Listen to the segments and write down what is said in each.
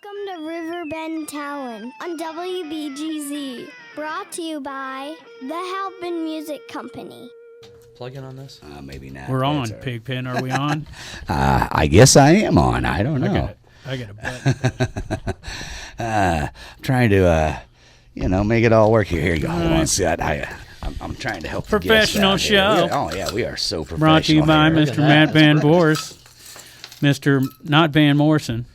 Welcome to Riverbend Talon on WBGZ. Brought to you by the Halpin Music Company. Plug in on this? Maybe not. We're on, Pigpen. Are we on? I guess I am on. I don't know. I got a bet. I'm trying to, make it all work here. Here you go. Hold on, Scott. I'm trying to help. Professional the guests out show. here. We are so professional. Brought to you by here. Mr. Matt Van Boris. Mr. Not Van Morrison.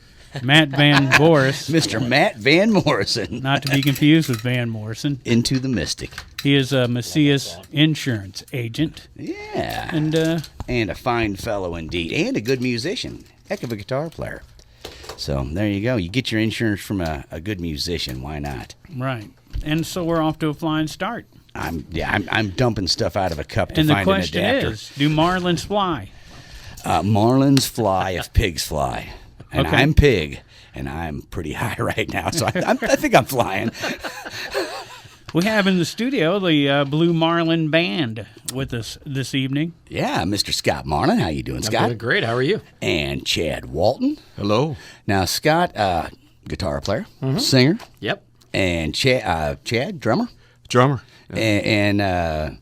Matt Van Boris. Mr. Matt Van Morrison. Not to be confused with Van Morrison. Into the Mystic. He is a Macias insurance agent. Yeah. And a fine fellow indeed. And a good musician. Heck of a guitar player. So there you go. You get your insurance from a good musician. Why not? Right. And so we're off to a flying start. I'm dumping stuff out of a cup to and find the question an adapter. is, do marlins fly? Marlins fly if pigs fly. And Okay. I'm pig, and I'm pretty high right now, so I think I'm flying. We have in the studio the Blue Marlin Band with us this evening. Yeah, Mr. Scott Marlin. How you doing, Scott? I'm doing great. How are you? And Chad Walton. Hello. Now, Scott, guitar player, singer. Yep. And Chad, drummer. Drummer. And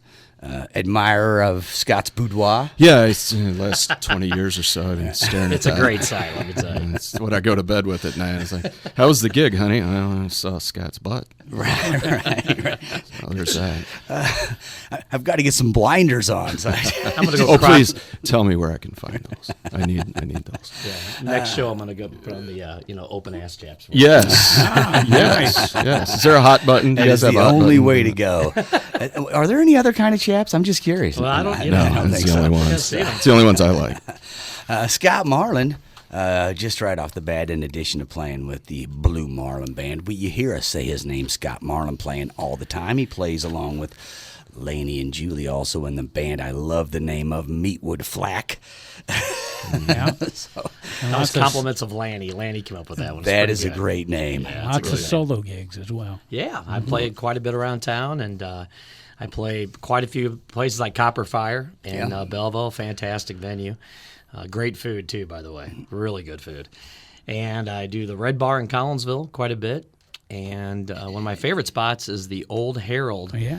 admirer of Scott's boudoir. Yeah, it's the last 20 years or so I've been staring at It's a that. great sight, let me tell you. It's what I go to bed with at night. It's like, how was the gig, honey? I saw Scott's butt. Right. Oh, there's that. I've got to get some blinders on. So I'm gonna go. Oh, please tell me where I can find those. I need those. Yeah. Next show, I'm gonna go put on the open ass chaps. Yes. Yes. Is there a hot button? Do that you is guys have the a hot only button? way to go. Are there any other kind of chaps? I'm just curious. Well, I don't. No, You know, I don't It's think the only so. ones. It's the only ones I like. Scott Marlin, just right off the bat, in addition to playing with the Blue Marlin Band, you hear us say his name, Scott Marlin, playing all the time. He plays along with Lanny and Judy, also in the band I love the name of Meatwood Flack. Yeah. Those compliments of Lanny. Lanny came up with that one. It's That pretty is a good. great name. Yeah, Lots of really solo gigs as well. Yeah, I played quite a bit around town, and I played quite a few places like Copper Fire in Belleville. Fantastic venue. Great food, too, by the way. Really good food. And I do the Red Bar in Collinsville quite a bit. And one of my favorite spots is the Old Herald. Yeah.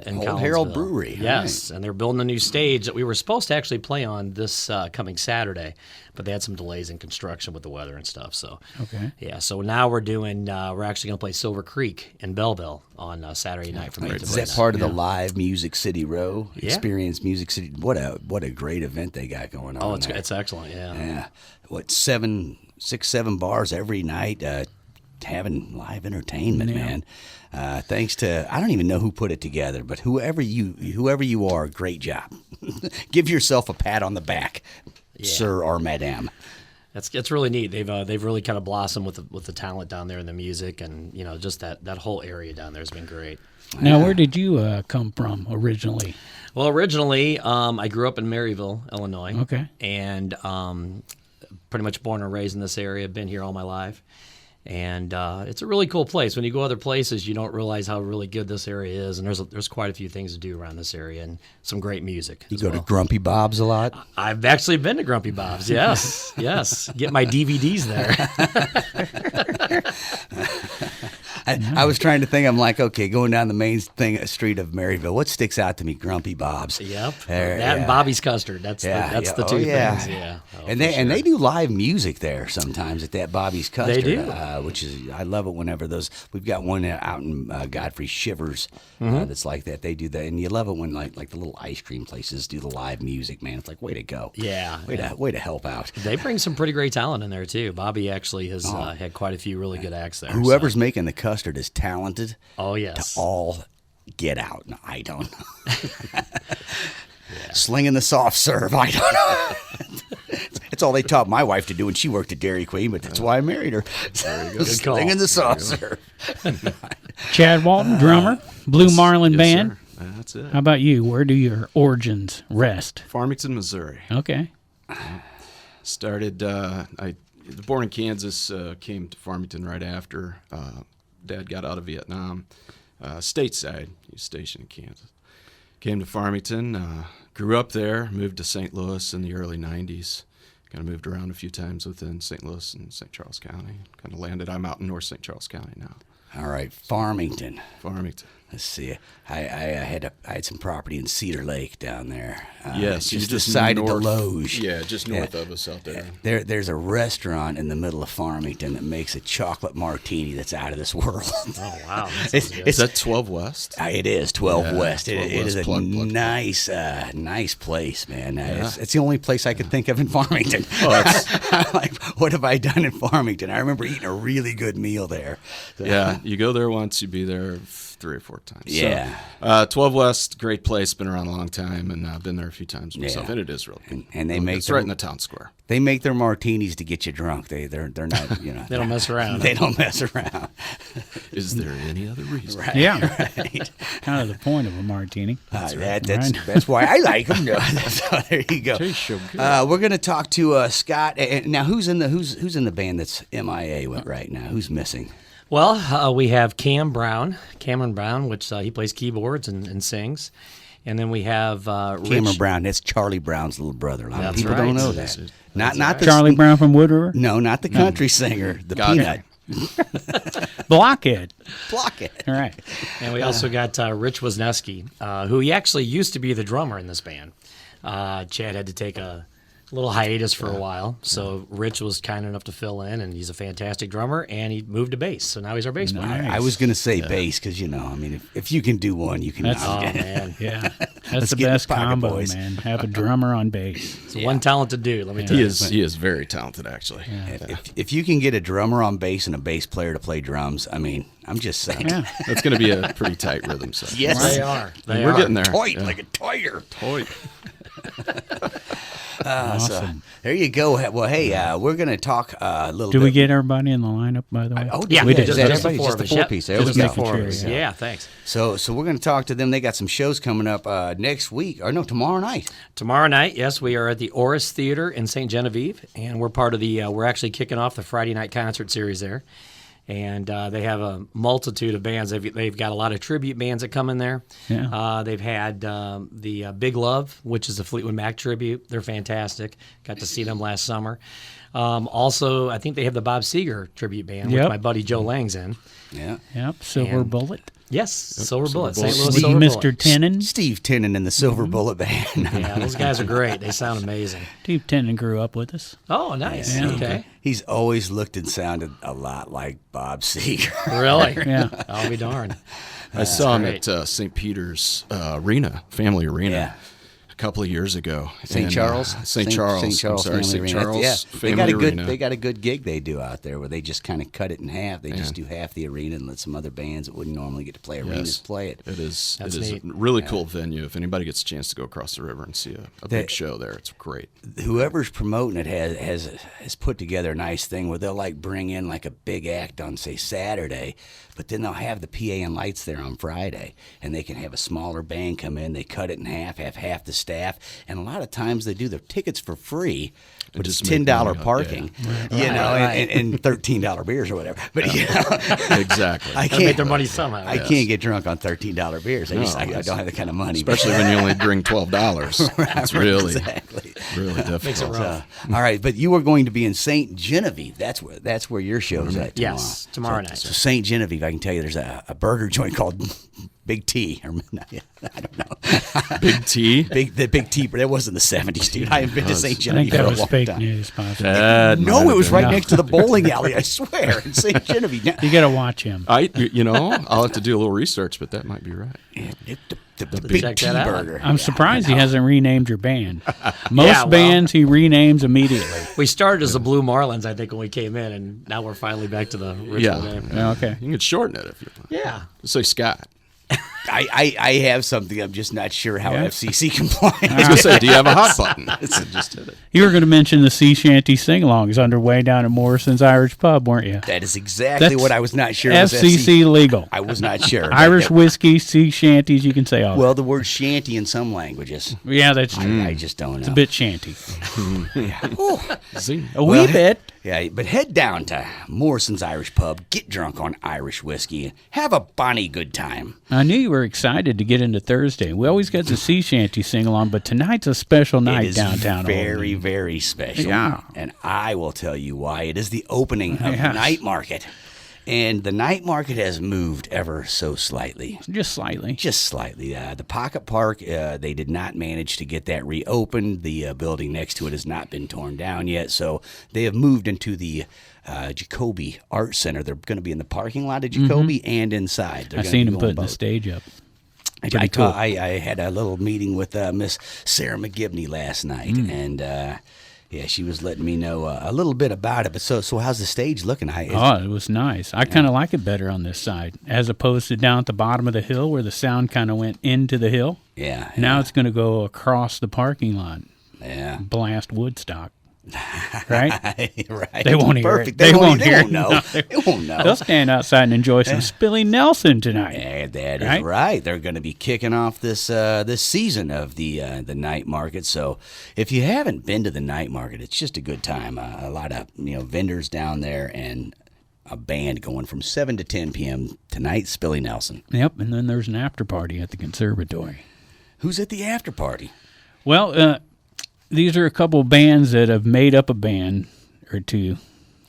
In Old Collinsville. Herald Brewery. Yes, and they're building a new stage that we were supposed to actually play on this coming Saturday, but they had some delays in construction with the weather and stuff. So, Okay. yeah. So now we're actually going to play Silver Creek in Belleville on Saturday night from 8 to Is midnight. that part of the live Music City Row? Yeah. Experience Music City. What a great event they got going on. Oh, it's there. excellent. Yeah. Yeah. What, 6, 7 bars every night, having live entertainment, man. Thanks to, I don't even know who put it together, but whoever you are, great job. Give yourself a pat on the back, sir or madam. It's really neat. They've really kind of blossomed with the talent down there in the music, and just that whole area down there has been great. Now, where did you come from originally? Well, originally, I grew up in Maryville, Illinois. Okay. And pretty much born and raised in this area. Been here all my life. And it's a really cool place. When you go other places, you don't realize how really good this area is. And there's quite a few things to do around this area and some great music. You go to Grumpy Bob's a lot? I've actually been to Grumpy Bob's, yes. Yes. Get my DVDs there. I was trying to think. I'm like, okay, going down the main street of Maryville, what sticks out to me? Grumpy Bob's. Yep. There, that and Bobby's Custard. That's the two things. Yeah. Oh, and they do live music there sometimes at that Bobby's Custard. They do. Which is, I love it whenever we've got one out in Godfrey, Shivers, that's like that. They do that, and you love it when like the little ice cream places do the live music, man. It's like, way to go. Yeah. Way to help out. They bring some pretty great talent in there, too. Bobby actually has had quite a few really good acts there. Whoever's making the custard is talented. Oh, yes. To all get out. No, I don't know. Slinging the soft serve. I don't know. It's all they taught my wife to do when she worked at Dairy Queen, but that's why I married her. Slinging the soft serve. Chad Walton, drummer, Blue Marlin Yes, Band. sir. That's it. How about you? Where do your origins rest? Farmington, Missouri. Okay. Started, born in Kansas, came to Farmington right after. Dad got out of Vietnam. Stateside, he was stationed in Kansas. Came to Farmington, grew up there, moved to St. Louis in the early 90s, Kind of moved around a few times within St. Louis and St. Charles County. Kind of landed. I'm out in North St. Charles County now. All right, Farmington. Farmington. Let's see. I had some property in Cedar Lake down there. Yes, just just decided to north, Laux. Yeah, just north of us out there. There's a restaurant in the middle of Farmington that makes a chocolate martini that's out of this world. Oh, wow. Is that 12 West? It is 12 West. 12 It is a Plug. nice place, man. It's the only place I could think of in Farmington. Oh, I'm like, what have I done in Farmington? I remember eating a really good meal there. So, Yeah, you go there once, you be there 3 or 4 times. Yeah. So, 12 West, great place, been around a long time, and I've been there a few times myself, Yeah. and it is really good. And they Really make good. It's their- right in the town square. They make their martinis to get you drunk. They're not, you know. They don't mess around. They don't mess around. Is there any other reason? Right. Yeah. Right. Kind of the point of a martini. That's right. that's why I like them. So there you go. Tastes so good. We're going to talk to Scott. And now, who's in the band that's MIA with right now? Who's missing? Well, we have Cameron Brown, which he plays keyboards and sings. And then we have Cameron Rich. Brown. That's Charlie Brown's little brother. A lot of That's people right. don't know That's that. it. Not the Charlie Brown from Wood River? No, not the country singer. The Godfrey. Peanut. Blockhead. Blockhead. All right. And we also got Rich Wisniewski, who he actually used to be the drummer in this band. Chad had to take a little hiatus for a while, so Rich was kind enough to fill in, and he's a fantastic drummer, and he moved to bass, so now he's our bass player. Nice. I was going to say bass because, I mean, if you can do one, you can That's- knock Oh, it. man. Yeah. That's Let's the get in best the pocket, combo, boys. man. Have a drummer on bass. It's one talented dude, let me tell He you. is very talented, actually. If you can get a drummer on bass and a bass player to play drums, I mean, I'm just saying. Yeah. That's going to be a pretty tight rhythm section. Yes. They are. They We're are. getting there. Toit, Yeah. like a toiter. Toy. Awesome. There you go. Well, hey, we're going to talk a little Did bit. we get everybody in the lineup, by the way? Yeah, we did. just Is that the everybody? four Just of the us. four Yep. piece. There Just we the go. four of Sure, us. yeah. Yeah, thanks. So we're going to talk to them. They got some shows coming up next week, or no, tomorrow night. Tomorrow night, yes, we are at the Orris Theater in St. Genevieve, and we're part of the. We're actually kicking off the Friday night concert series there, and they have a multitude of bands. They've got a lot of tribute bands that come in there. Yeah. They've had the Big Love, which is a Fleetwood Mac tribute. They're fantastic. Got to see them last summer. Also, I think they have the Bob Seger tribute band, which Yep. my buddy Joe Lang's in. Yeah. Yep. Silver And- Bullet. Yes, Silver Bullet, Bullet. St. Louis Steve, Silver Mr. Bullet. Tennant. Steve Tennant and the Silver Bullet Band. Yeah, those guys are great. They sound amazing. Steve Tennant grew up with us. Oh, nice. Yeah. Okay. He's always looked and sounded a lot like Bob Seger. Really? Yeah. I'll be darned. I saw him great. at St. Peter's Arena, Family Arena, Yeah. a couple of years ago. St. And, Charles? St. Charles. St. Charles I'm sorry, Family St. Arena. Charles Yeah, Family they got a good Arena. they got a good gig they do out there where they just kind of cut it in half. They just do half the arena and let some other bands that wouldn't normally get to play arenas play it. It is. That's it is neat. a really cool venue. If anybody gets a chance to go across the river and see a big show there, it's great. Whoever's promoting it has put together a nice thing where they'll like bring in like a big act on say Saturday, but then they'll have the PA and lights there on Friday, and they can have a smaller band come in. They cut it in half, have half the staff, and a lot of times they do their tickets for free, but it's just make $10 money off- parking, yeah. you know, and $13 beers or whatever. But you know, Exactly. I Gotta make can't their money somehow. I can't get drunk on $13 beers. I don't have the kind of money. Especially when you only bring $12. It's really, exactly. really difficult. Makes it rough. All right, but you are going to be in St. Genevieve. That's where your show's at tomorrow. Yes, tomorrow night. So St. Genevieve, I can tell you, there's a burger joint called Big T. Or, I don't know. Big T. The Big T, but it wasn't the 70s, dude. I haven't been to St. I think Genevieve that for a was long fake time. news, possibly. That might No, have it was been. right next to the bowling alley. I swear, in St. Genevieve. Now, You got to watch him. I'll have to do a little research, but that might be right. the Big Check T that out. burger. I'm surprised he hasn't renamed your band. Most well- bands he renames immediately. We started as the Blue Marlins, I think, when we came in, and now we're finally back to the original Yeah. name. Yeah, okay. You can shorten it if you want. Yeah. Say Scott. I have something. I'm just not sure how Yeah. FCC compliant. I was going to say, do you have a hot button? Just hit it. You were going to mention the sea shanty sing-alongs underway down at Morrison's Irish Pub, weren't you? That is exactly That's what I was not sure. Was FCC legal. I was not sure. Irish whiskey, sea shanties, you can say all Well, the word shanty in some languages. that. Yeah, that's true. I just don't know. It's a bit shanty. Zing. A wee bit. Yeah, but head down to Morrison's Irish Pub, get drunk on Irish whiskey, and have a bonny good time. I knew you were excited to get into Thursday. We always got the sea shanty sing-along, but tonight's a special night It is downtown. very, Alton. very special. Yeah. And I will tell you why. It is the opening of the Yes. night market. And the night market has moved ever so slightly. Just slightly. Just slightly. The Pocket Park, they did not manage to get that reopened. The building next to it has not been torn down yet. So they have moved into the Jacoby Art Center. They're going to be in the parking lot of Jacoby and inside. They're I gonna seen be him going putting the both. stage up. I, cool. I had a little meeting with Miss Sarah McGibney last night, and yeah, she was letting me know a little bit about it. But so how's the stage looking? It was nice. I kind of like it better on this side, as opposed to down at the bottom of the hill where the sound kind of went into the hill. Yeah. Now it's going to go across the parking lot, Yeah. blast Woodstock. Right? Right. They won't hear Perfect. it. They won't They hear won't it. know. No, They won't know. They'll stand outside and enjoy some Spilly Nelson tonight. Yeah, that is Right? right. They're going to be kicking off this this season of the night market. So if you haven't been to the night market, it's just a good time. A lot of vendors down there and a band going from 7 to 10 p.m. tonight. Spilly Nelson. Yep, and then there's an after party at the conservatory. Who's at the after party? Well, these are a couple bands that have made up a band or two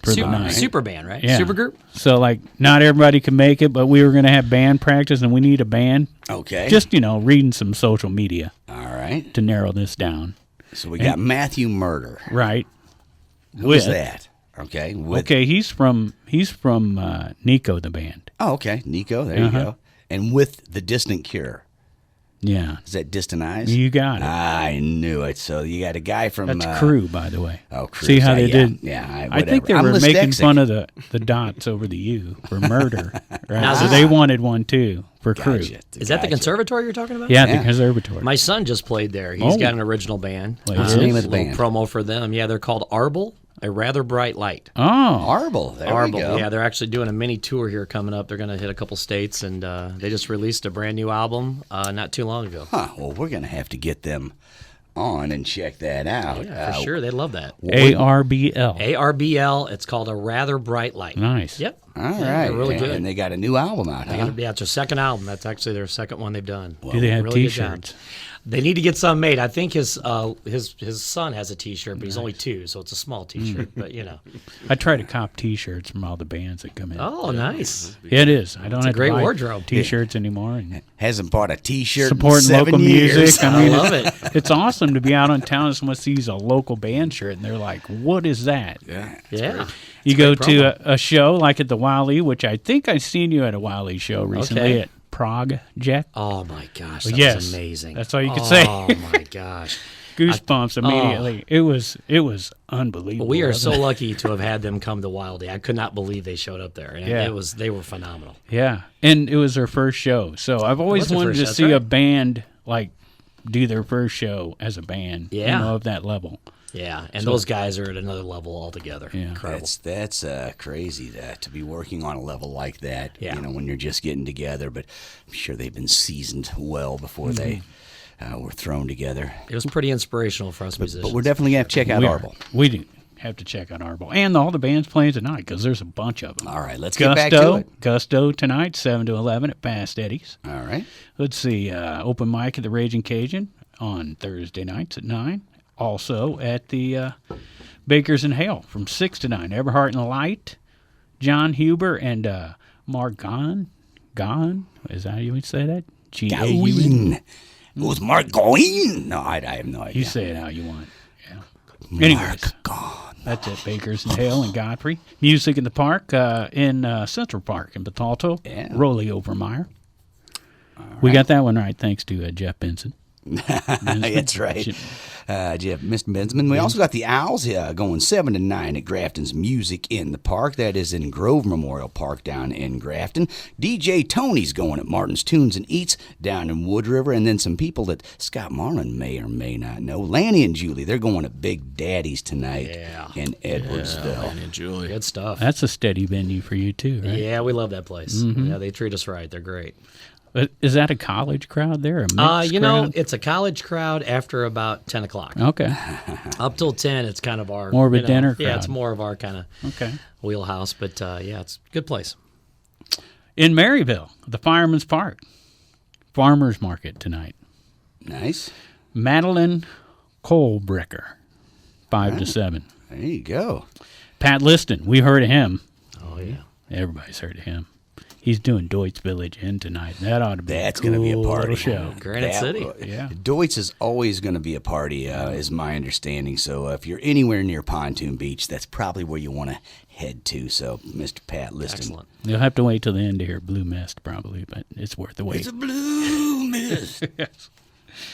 for the night. Super band, right? Yeah. Super group? So, like, not everybody can make it, but we were going to have band practice, and we need a band. Okay. Just, reading some social media all right. to narrow this down. So we got Matthew Murder. Right. Who is that? Okay. Okay, he's from Nico, the band. Oh, okay. Nico. There you go. And with the Distant Cure. Yeah. Is that Distant Eyes? You got it. I knew it. So you got a guy from That's Crew, by the way. Oh, Crew. See how they did? Yeah, I think they whatever. were I'm making dyslexic. fun of the dots over the U for murder. Right? Now, is So this- they wanted one, too, for Crew. Gotcha. Is that the Gotcha. conservatory you're talking about? Yeah, Yeah. the conservatory. My son just played there. He's Oh. got an original band. What's the name of the Little band? promo for them. Yeah, they're called Arble, A Rather Bright Light. Oh, Arble. There we Arble. go. Yeah, they're actually doing a mini tour here coming up. They're going to hit a couple states, and they just released a brand new album not too long ago. Huh. Well, we're going to have to get them on and check that out. Yeah, for sure. They love that. ARBL. ARBL. It's called A Rather Bright Light. Nice. Yep. All Yeah, right. they're really good. And they got a new album out, huh? Yeah, it's their second album. That's actually their second one they've done. Do they have Really good job. T-shirts? They need to get some made. I think his son has a T-shirt, but he's only 2, so it's a small T-shirt. But I try to cop T-shirts from all the bands that come in. Oh, nice. Yeah, it is. I don't have a great to buy wardrobe. T-shirts anymore. And Hasn't bought a T-shirt supporting in 7 local years. music. I I mean, love it. It's awesome to be out on town and someone sees a local band shirt and they're like, "What is that?" Yeah. Yeah. You go great to a show like at the Wiley, which I think I've seen you at a Wiley show recently Okay. at Prague, Jack. Oh my gosh, that Yes. was amazing. That's all you could say. Oh my gosh. Goosebumps immediately. It was unbelievable. We are so wasn't it? lucky to have had them come to Wildy. I could not believe they showed up there. And Yeah. they were phenomenal. Yeah, and it was their first show. So I've always Was their wanted first to show, see that's a right. band like do their first show as a band. Yeah. of that level. Yeah, and those guys are at another level altogether. Yeah. Incredible. That's crazy to be working on a level like that. Yeah. When you're just getting together. But I'm sure they've been seasoned well before they were thrown together. It was pretty inspirational for us musicians. But we're definitely gonna have to check out We Arble. We do have to check out Arble and all the bands playing tonight because there's a bunch of them. All right, let's get back to it. Gusto tonight, 7 to 11 at Fast Eddie's. All right. Let's see, open mic at the Raging Cajun on Thursday nights at 9. Also at the Bakers and Hale from 6 to 9. Everhart and Light, John Huber, and Mark Gahn. Is that how you would say that? G-A-U-N? Goin. Who's Mark Goin? No, I have no idea. You say it how you want. Yeah. Anyways, Mark gone. that's at Bakers and Hale and Godfrey. Music in the Park in Central Park in Bethalto. Yeah. Rolly Overmeyer. We got that one right thanks to Jeff Benson. That's right. Jeff, Mr. Bensman. We also got the Owls going 7 to 9 at Grafton's Music in the Park. That is in Grove Memorial Park down in Grafton. DJ Tony's going at Martin's Tunes and Eats down in Wood River. And then some people that Scott Marlin may or may not know. Lanny and Julie, they're going to Big Daddy's tonight in Edwardsville. Lanny and Julie. Good stuff. That's a steady venue for you too, right? Yeah, we love that place. Yeah, they treat us right. They're great. Is that a college crowd there? A mixed crowd? It's a college crowd after about 10 o'clock. Okay. Up till 10, it's kind of our... More of a you know, dinner Yeah, crowd. it's more of our kind of Okay. wheelhouse. But, yeah, it's a good place. In Maryville, the Fireman's Park, farmer's market tonight. Nice. Madeline Coalbricker, 5 to 7. There you go. Pat Liston, we heard of him. Oh, yeah. Everybody's heard of him. He's doing Deutz Village Inn tonight. That ought to be That's going to be a party. show. Granite City. Yeah. Deutz is always going to be a party, is my understanding. So if you're anywhere near Pontoon Beach, that's probably where you want to head to. So, Mr. Pat Liston. Excellent. You'll have to wait till the end to hear Blue Mist, probably, but it's worth the wait. It's a blue mist. Yes.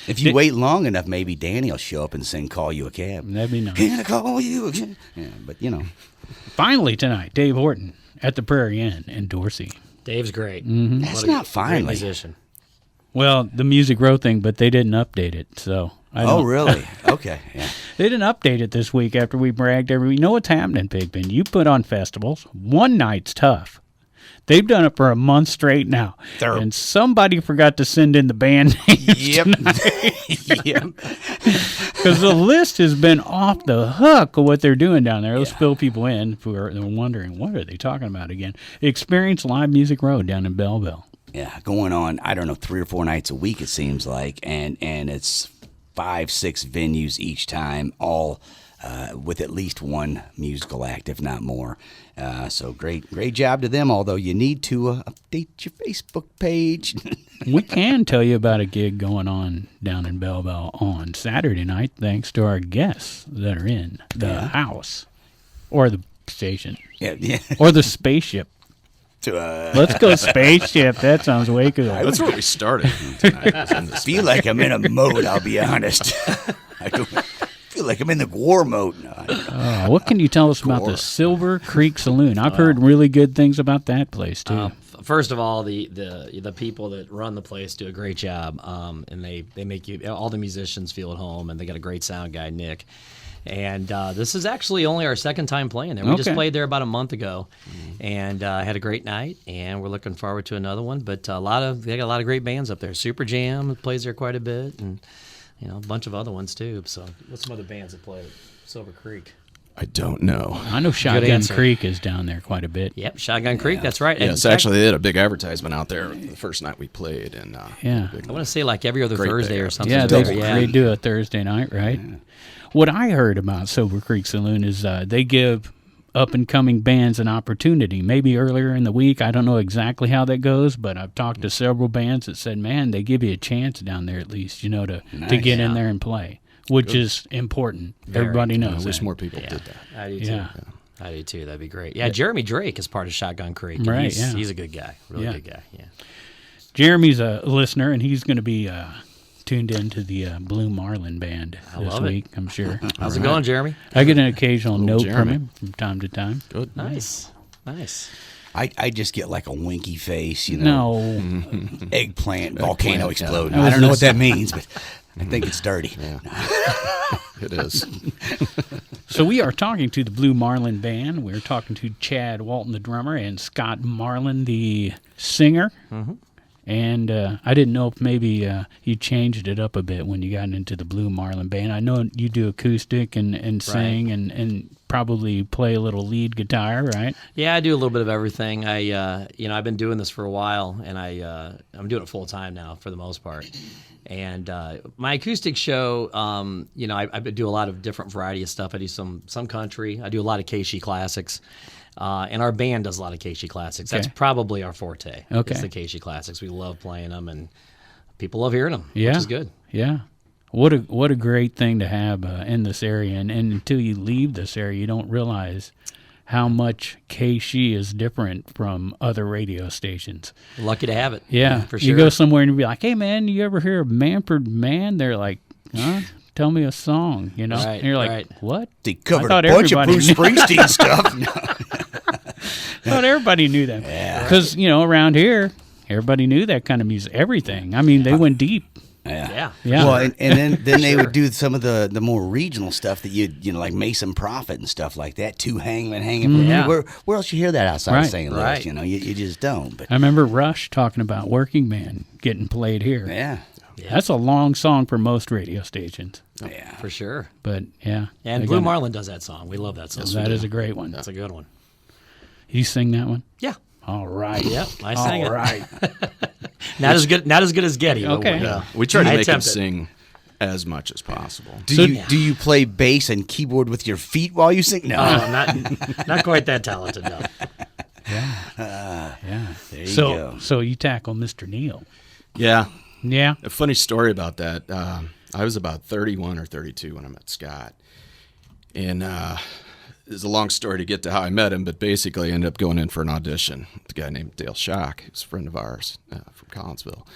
If you wait long enough, maybe Danny will show up and sing "Call You a Cab." That'd be nice. Can I call you a cab? Yeah, but Finally tonight, Dave Horton at the Prairie Inn in Dorsey. Dave's great. that's What a not Great finally. musician. Well, the Music Row thing, but they didn't update it, so. Oh, really? Okay. Yeah. They didn't update it this week after we bragged You know what's happening, Pigpen? You put on festivals. One night's tough. They've done it for a month straight now. And somebody forgot to send in the band names. Yep. Yep. Because the list has been off the hook of what they're doing down there. Let's fill people in who are wondering, what are they talking about again? Experience Live Music Road down in Belleville. Yeah, going on, I don't know, 3 or 4 nights a week, it seems like. And it's 5, 6 venues each time, all with at least one musical act, if not more. So great job to them, although you need to update your Facebook page. We can tell you about a gig going on down in Belleville on Saturday night, thanks to our guests that are in the house or the station Yeah. or the spaceship. Let's go spaceship. That sounds way cool. That's where we started tonight. Was in the Feel like I'm in a mode, I'll be honest. I feel like I'm in the war mode. No, I don't know. What can you tell us about the Silver Creek Saloon? I've heard really good things about that place, too. First of all, the people that run the place do a great job, and they make all the musicians feel at home, and they got a great sound guy, Nick. And this is actually only our second time playing there. We just played there about a month ago, and had a great night. And we're looking forward to another one. But they got a lot of great bands up there. Super Jam plays there quite a bit, and a bunch of other ones too. So, what's some other bands that play at Silver Creek? I don't know. I know Shotgun Creek is down there quite a bit. Yep, Shotgun Creek. That's right. Yes, actually, they had a big advertisement out there the first night we played, and yeah, I want to say like every other Thursday or something. Yeah, they do a Thursday night, right? Yeah. What I heard about Silver Creek Saloon is they give up-and-coming bands an opportunity. Maybe earlier in the week, I don't know exactly how that goes, but I've talked to several bands that said, man, they give you a chance down there at least, to get in there and play, which is important. Everybody knows I wish that. more people did that. I do too. Yeah. I do too. That'd be great. Yeah, Jeremy Drake is part of Shotgun Creek. Right, He's a good guy. Really good guy. Yeah. Jeremy's a listener, and he's going to be tuned into the Blue Marlin band this week, I'm sure. How's it going, Jeremy? I get an occasional note from him from time to time. Good. Nice. I just get like a winky face, No. Eggplant, volcano exploding. I don't know what that means, but I think it's dirty. Yeah. It is. So we are talking to the Blue Marlin band. We're talking to Chad Walton, the drummer, and Scott Marlin, the singer. Mm-hmm. And I didn't know if maybe you changed it up a bit when you got into the Blue Marlin band. I know you do acoustic and sing and probably play a little lead guitar, right? Yeah, I do a little bit of everything. I've been doing this for a while, and I'm doing it full time now for the most part. And my acoustic show, I do a lot of different variety of stuff. I do some country. I do a lot of Chez classics. And our band does a lot of Chez classics. That's probably our forte. Okay. It's the Chez classics. We love playing them, and people love hearing them, which is good. Yeah. What a great thing to have in this area. And until you leave this area, you don't realize how much Chez is different from other radio stations. Lucky to have it. Yeah. For sure. You go somewhere and you be like, hey, man, you ever hear of Manfred Mann? They're like, huh? Tell me a song, Right, and you're like, what? They covered a bunch of Bruce Springsteen stuff. I thought everybody knew that. Because, around here, everybody knew that kind of music, everything. I mean, they went deep. Yeah. Well, and then they would do some of the more regional stuff that like Mason Prophet and stuff like that. Two hanging. Yeah. Where else you hear that outside of St. Louis? Right. You just don't. But I remember Rush talking about Working Man getting played here. yeah. That's a long song for most radio stations. Yeah. For sure. But, yeah. And Blue Marlin does that song. We love that song. That is a great one. That's a good one. You sing that one? Yeah. All right. Yep. I sang it. All right. Not as good as Getty. but Okay. yeah. We try to I make him attempted. sing as much as possible. Do you play bass and keyboard with your feet while you sing? No. Not quite that talented, no. Yeah. There you go. So you tackle Mr. Neal. Yeah. Yeah. A funny story about that. I was about 31 or 32 when I met Scott. And it's a long story to get to how I met him, but basically I ended up going in for an audition with a guy named Dale Schock, who's a friend of ours from Collinsville.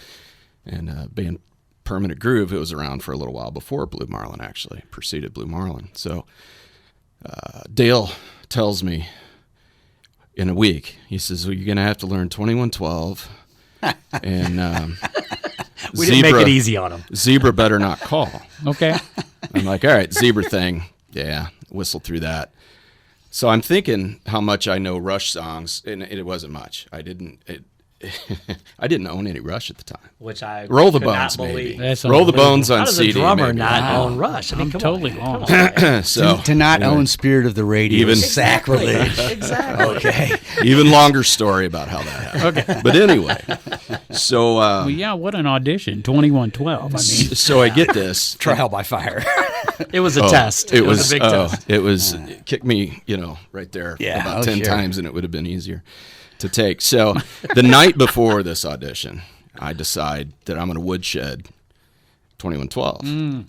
And band Permanent Groove, it was around for a little while before Blue Marlin, actually, preceded Blue Marlin. So Dale tells me in a week, he says, well, you're going to have to learn 2112 and We didn't make it easy on him. Zebra better not call. Okay. I'm like, all right, Zebra thing. Yeah, whistle through that. So I'm thinking how much I know Rush songs, and it wasn't much. I didn't own any Rush at the time. Which I Roll the could not Bones, maybe. believe. That's Roll the Bones on How does CD. a drummer maybe. not own Rush? I mean, I'm come totally on. lost. So to not anyway, own Spirit of the Radio Even- is sacrilege. Exactly. Okay. even longer story about how that happened. Okay. But anyway, so Well, yeah, what an audition. 2112. I mean, so I get this. Trial by fire. It was a test. It was a big test. It was kick me, right there Yeah, about oh, 10 sure. times, and it would have been easier to take. So the night before this audition, I decide that I'm going to woodshed 2112, and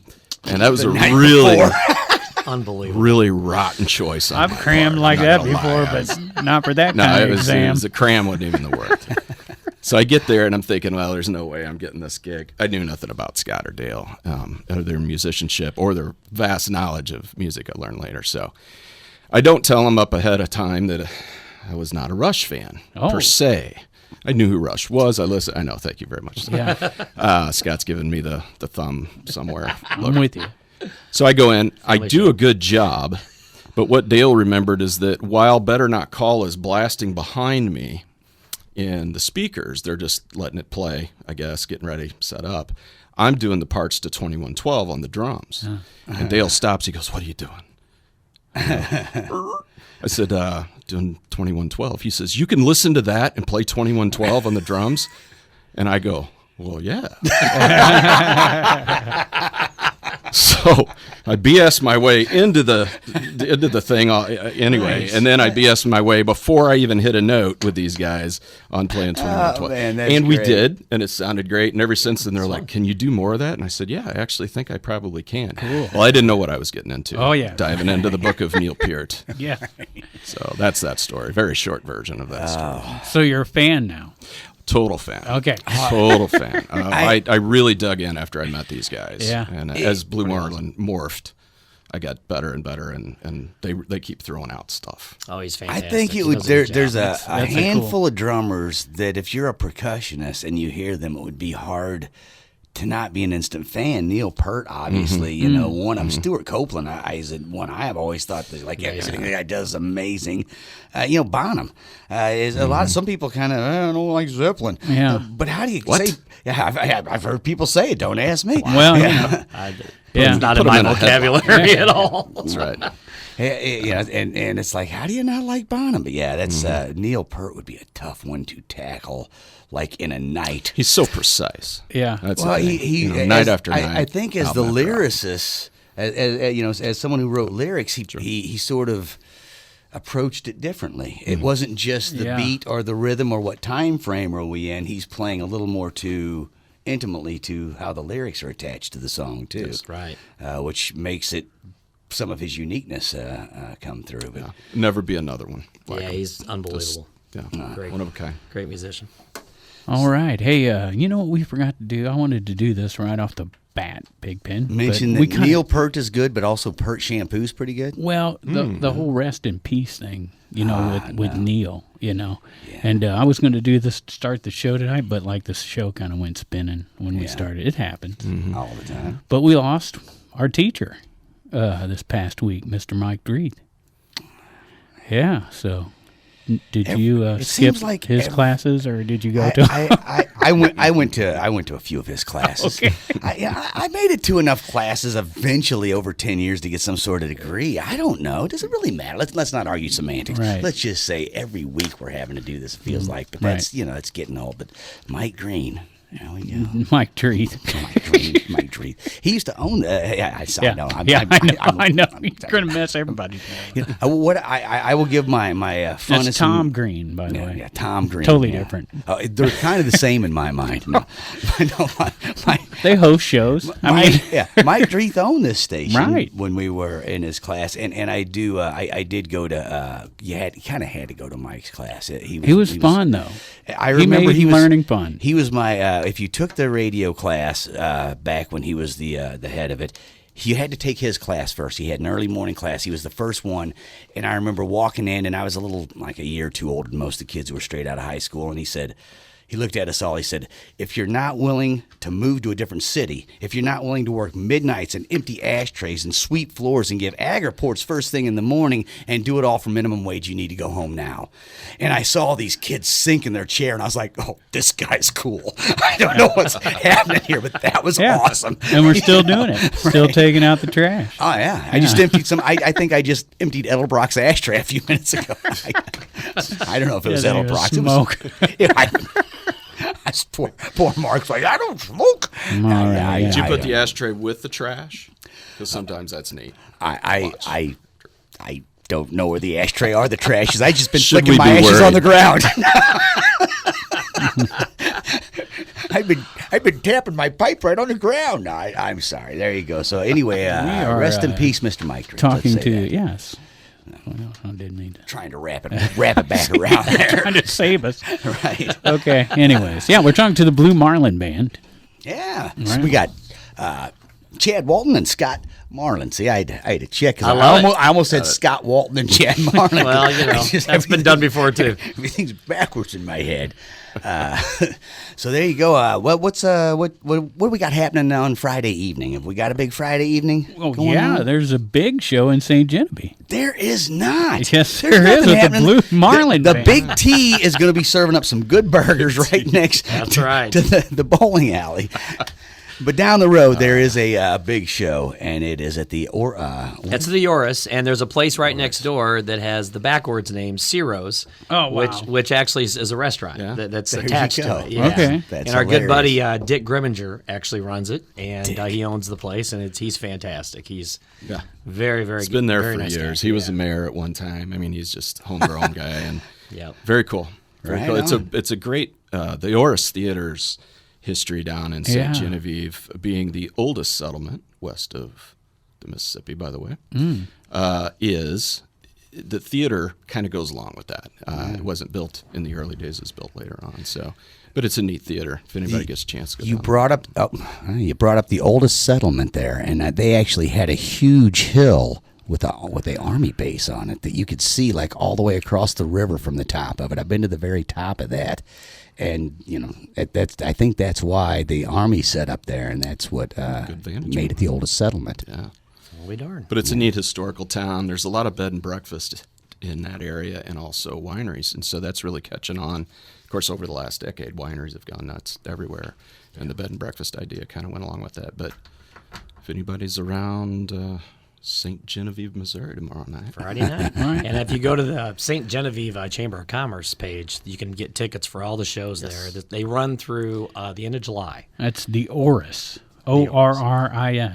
that was a really, Unbelievable. really rotten choice. On I've my crammed part, like I'm that not gonna before, lie. but not for that No, kind it of was exam. the cram wasn't even the word. So I get there and I'm thinking, well, there's no way I'm getting this gig. I knew nothing about Scott or Dale, or their musicianship, or their vast knowledge of music I learned later. So I don't tell them up ahead of time that I was not a Rush fan per se. I knew who Rush was. I listened. I know. Thank you very much. Yeah, Scott's giving me the thumb somewhere. I'm with you. So I go in. I do a good job, but what Dale remembered is that while Better Not Call is blasting behind me in the speakers, they're just letting it play, I guess, getting ready, set up. I'm doing the parts to 2112 on the drums. And Dale stops. He goes, what are you doing? I said, doing 2112. He says, you can listen to that and play 2112 on the drums? And I go, well, yeah. So I BS my way into the thing anyway, nice. And then I BS my way before I even hit a note with these guys on playing 2112. Oh, man, that's and we great. did, and it sounded great. And ever since then, they're like, can you do more of that? And I said, yeah, I actually think I probably can. Cool. Well, I didn't know what I was getting into. Oh, yeah. Diving into the book of Neil Peart. Yeah. So that's that story. Very short version of that story. So you're a fan now. Total fan. Okay. Total fan. I really dug in after I met these guys. Yeah. And as Blue Marlin morphed, I got better and better, and they keep throwing out stuff. Oh, he's I fantastic. think He it would. does a good There's job. a That's handful of drummers that if you're a percussionist and you hear them, it would be hard to not be an instant fan. Neil Peart, obviously, one. I'm Stuart Copeland. Is one I have always thought that everything the guy does is amazing. Bonham is a lot. Some people kind of I don't like Zeppelin. Yeah. But how do you say? Yeah, I've heard people say it. Don't ask me. Well, yeah. yeah. It's not Put in him my in a vocabulary at all. That's right. And it's like, how do you not like Bonham? But yeah, that's Neil Peart would be a tough one to tackle, like in a night. He's so precise. Yeah. That's Well, the thing. he night as, after night. I think as the album after album. lyricist, as someone who wrote lyrics, he sort of approached it differently. It wasn't just the Yeah. beat or the rhythm or what time frame are we in. He's playing a little more too intimately to how the lyrics are attached to the song too. That's right. Which makes it some of his uniqueness come through. But Never be another one. like Yeah, him. he's unbelievable. Yeah, Great. one of a kind. Great musician. All right. Hey, you know what we forgot to do? I wanted to do this right off the bat, Pigpen. but mention we that kinda- Neil Peart is good, but also Peart shampoo's pretty good. Well, the whole rest in peace thing, with Neil, And I was going to do this to start the show tonight, but like the show kind of went spinning when we started. It happens. All the time. But we lost our teacher this past week, Mr. Mike Dreeth. Yeah, so did you it skip seems like his classes, or did you go to? I went to a few of his classes. Okay. I made it to enough classes eventually over 10 years to get some sort of degree. I don't know. Does it really matter? Let's not argue semantics. Right. Let's just say every week we're having to do this. It feels like, but that's it's getting old. But Mike Green. There we go. Mike Treat. Mike Treat. He used to own the. Yeah, know. I know. You're going to mess everybody's name up. What I will give my funnest. That's Tom Green, by the way. Yeah, Tom Green. Totally different. They're kind of the same in my mind. No, They host shows. Mike Treat owned this station Right. when we were in his class, and I did go to. You kind of had to go to Mike's class. He was fun though. I remember he was learning fun. He was my. If you took the radio class back when he was the head of it, you had to take his class first. He had an early morning class. He was the first one, and I remember walking in, and I was a little like a year or two older than most of the kids who were straight out of high school, and he said. He looked at us all. He said, if you're not willing to move to a different city, if you're not willing to work midnights and empty ashtrays and sweep floors and give ag reports first thing in the morning and do it all for minimum wage, you need to go home now. And I saw these kids sink in their chair, and I was like, oh, this guy's cool. I don't know what's happening here, but that was awesome. And we're still doing it. Still taking out the trash. Oh, yeah. I just emptied some. I think I just emptied Edelbrock's ashtray a few minutes ago. I don't know if it was Edelbrock's. Smoke. Poor Mark's like, I don't smoke. Did you put the ashtray with the trash? Because sometimes that's neat. I don't know where the ashtray or the trash is. I just been Should flicking we my be ashes worried? on the ground. I've been tapping my pipe right on the ground. No, I'm sorry. There you go. So anyway, rest in peace, Mr. Mike. Talking to yes. Well, I didn't mean to. Trying to wrap it back around there. Trying to save us. Right. Okay. Anyways, we're talking to the Blue Marlin Band. Yeah. Right. So we got Chad Walton and Scott Marlin. See, I had to check because I almost said Scott Walton and Chad Marlin. Well, that's been done before too. Everything's backwards in my head. So there you go. What do we got happening on Friday evening? Have we got a big Friday evening? Oh going on? There's a big show in St. Genevieve. There is not. Yes, There's there is nothing with happening. the Blue Marlin The Band. Big T is going to be serving up some good burgers right next. That's right. To the bowling alley. But down the road there is a big show, and it is at the It's the Orris, and there's a place right next door that has the backwards name Ciro's. Oh, wow. Which actually is a restaurant that's There you attached go. to it. Yeah. Okay. That's and our good hilarious. buddy Dick Grimminger actually runs it, and he owns the place, and he's fantastic. He's very, very. He's been there very for nice years. guy. He was the mayor at one time. I mean, he's just homegrown guy and very cool. Very Right cool. on. It's a great the Orris Theater's history down in St. Genevieve, being the oldest settlement west of the Mississippi, by the way, is the theater kind of goes along with that. It wasn't built in the early days; it was built later on. So, but it's a neat theater. If anybody gets a chance, to go You down brought up the oldest settlement there, and they actually had a huge hill with a army base on it that you could see like all the way across the river from the top of it. I've been to the very top of that, and I think that's why the army set up there, and that's what made it the oldest settlement. Yeah. Well, we darn. But it's a neat historical town. There's a lot of bed and breakfast in that area, and also wineries, and so that's really catching on. Of course, over the last decade, wineries have gone nuts everywhere, and the bed and breakfast idea kind of went along with that. But if anybody's around St. Genevieve, Missouri tomorrow night, Friday night. And if you go to the St. Genevieve Chamber of Commerce page, you can get tickets for all the shows there. They run through the end of July. That's the Orris. Orris.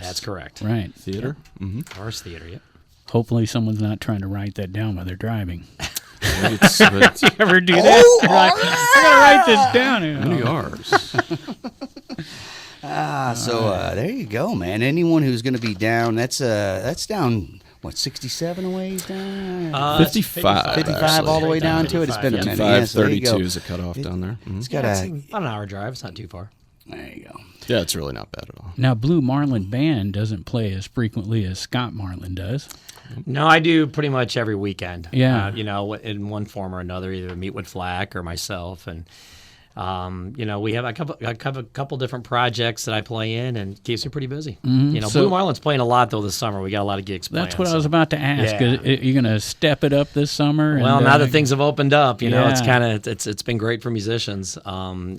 That's correct. Right. theater. Mm-hmm. Orris Theater, yep. Hopefully someone's not trying to write that down while they're driving. But You ever do that? I gotta write this down. many R's. So there you go, man. Anyone who's going to be down, that's down. What, 67 away down? 55. 55 actually. all the way down to it. It's been a minute. Yeah, so there you 532 go. is a cutoff down there. Mhm. It's got It's a. about an hour drive. It's not too far. There you go. Yeah, it's really not bad at all. Now, Blue Marlin Band doesn't play as frequently as Scott Marlin does. No, I do pretty much every weekend. Yeah. In one form or another, either meet with Flack or myself, and we have a couple different projects that I play in, and keeps me pretty busy. So- Blue Marlin's playing a lot though this summer. We got a lot of gigs playing. That's what I was about to ask. Yeah. Are you going to step it up this summer? Well, now that things have opened up, it's Yeah. kind of it's been great for musicians.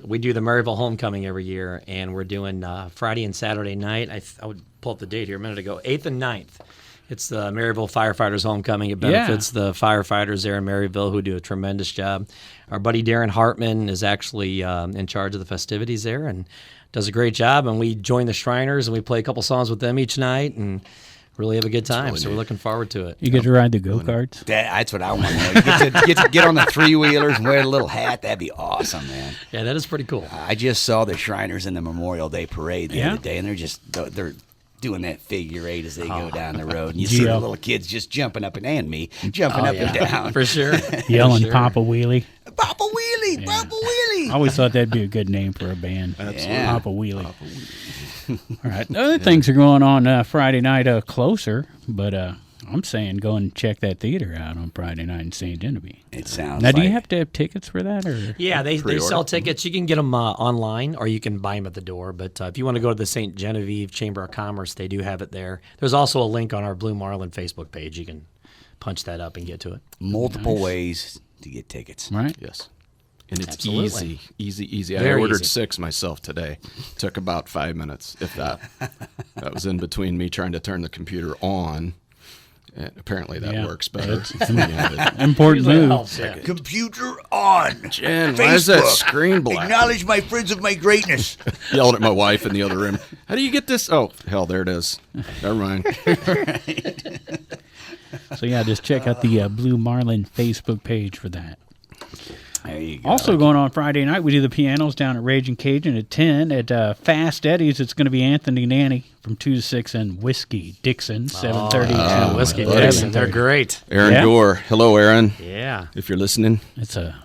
We do the Maryville Homecoming every year, and we're doing Friday and Saturday night. I would pull up the date here a minute ago, 8th and 9th. It's the Maryville Firefighters Homecoming. It benefits the firefighters there in Maryville who do a tremendous job. Our buddy Darren Hartman is actually in charge of the festivities there and does a great job. And we join the Shriners and we play a couple songs with them each night and really have a good time. So we're looking forward to it. You get to ride the go-karts? That's what I want to know. You get on the three-wheelers and wear a little hat. That'd be awesome, man. Yeah, that is pretty cool. I just saw the Shriners in the Memorial Day Parade the other day, and they're doing that figure eight as they go down the road. And you see the little kids just jumping up and me jumping up and down. For sure. Yelling Papa Wheelie. Papa Wheelie, Papa Wheelie. I always thought that'd be a good name for a band. Absolutely. Papa Wheelie. All right. Other things are going on Friday night closer, but I'm saying go and check that theater out on Friday night in St. Genevieve. It sounds now, like... do you have to have tickets for that? Or? Yeah, they sell tickets. You can get them online or you can buy them at the door. But if you want to go to the St. Genevieve Chamber of Commerce, they do have it there. There's also a link on our Blue Marlin Facebook page. You can punch that up and get to it. Multiple ways to get tickets. Right? Yes. And it's Absolutely. easy. Very I ordered easy. 6 myself today. Took about 5 minutes, if that. That was in between me trying to turn the computer on. And apparently that works better. Important move. Computer on. Jen, why is that screen black? Acknowledge my friends of my greatness. Yelled at my wife in the other room. How do you get this? Oh, hell, there it is. Never mind. So, just check out the Blue Marlin Facebook page for that. There you go. Also going on Friday night, we do the pianos down at Raging Cajun at 10. At Fast Eddie's, it's going to be Anthony Nanney from 2 to 6 and Whiskey Dixon, 7:30. Whiskey buddy. Dixon, they're great. Aaron Gore. Hello, Aaron. Yeah. If you're listening,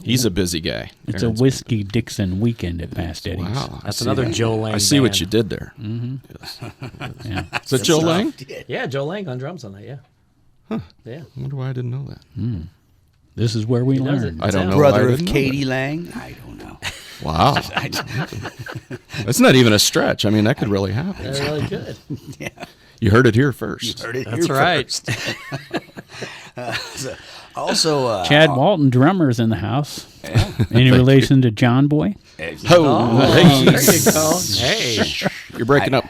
he's a busy guy. It's Aaron's a Whiskey Dixon weekend at Fast Eddie's. Wow. That's another Joe Lang I see what band. you did there. Mm-hmm. Yes. Yeah. Is that Joe Lang? Yeah, Joe Lang on drums on that, yeah. Yeah. I wonder why I didn't know that. This is where we He does learn. it. I don't know. Brother why I of didn't know Katie Lang? I don't know. that. Wow. That's not even a stretch. I mean, that could really happen. They're really good. You heard it here first. Heard it That's here right. first. Also, Chad Walton, drummer's in the house. Any relation to John Boy? Oh, There you go. Hey. you're breaking up.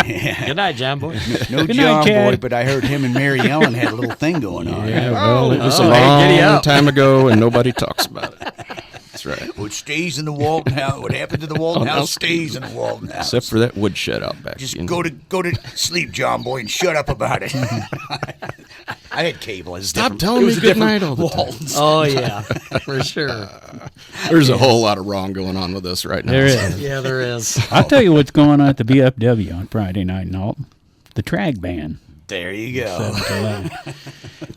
Good night, John Boy. no Good John night, Chad. Boy, but I heard him and Mary Ellen had a little thing going on. Yeah, well, It was a hey, giddy long up. time ago, and nobody talks about it. That's right. What stays in the Walton house, what happened to the Walton house stays in the Walton house. Except for that woodshed out back. Just you know. go to sleep, John Boy, and shut up about it. I had cable. It was Stop different- telling it was me a good different night all the time. Waltons. Oh, yeah, for sure. There's a whole lot of wrong going on with this right now. there is. Yeah, there is. I'll tell you what's going on at the BFW on Friday night in Alton. The Tragg Band. There you go. 7 to 11.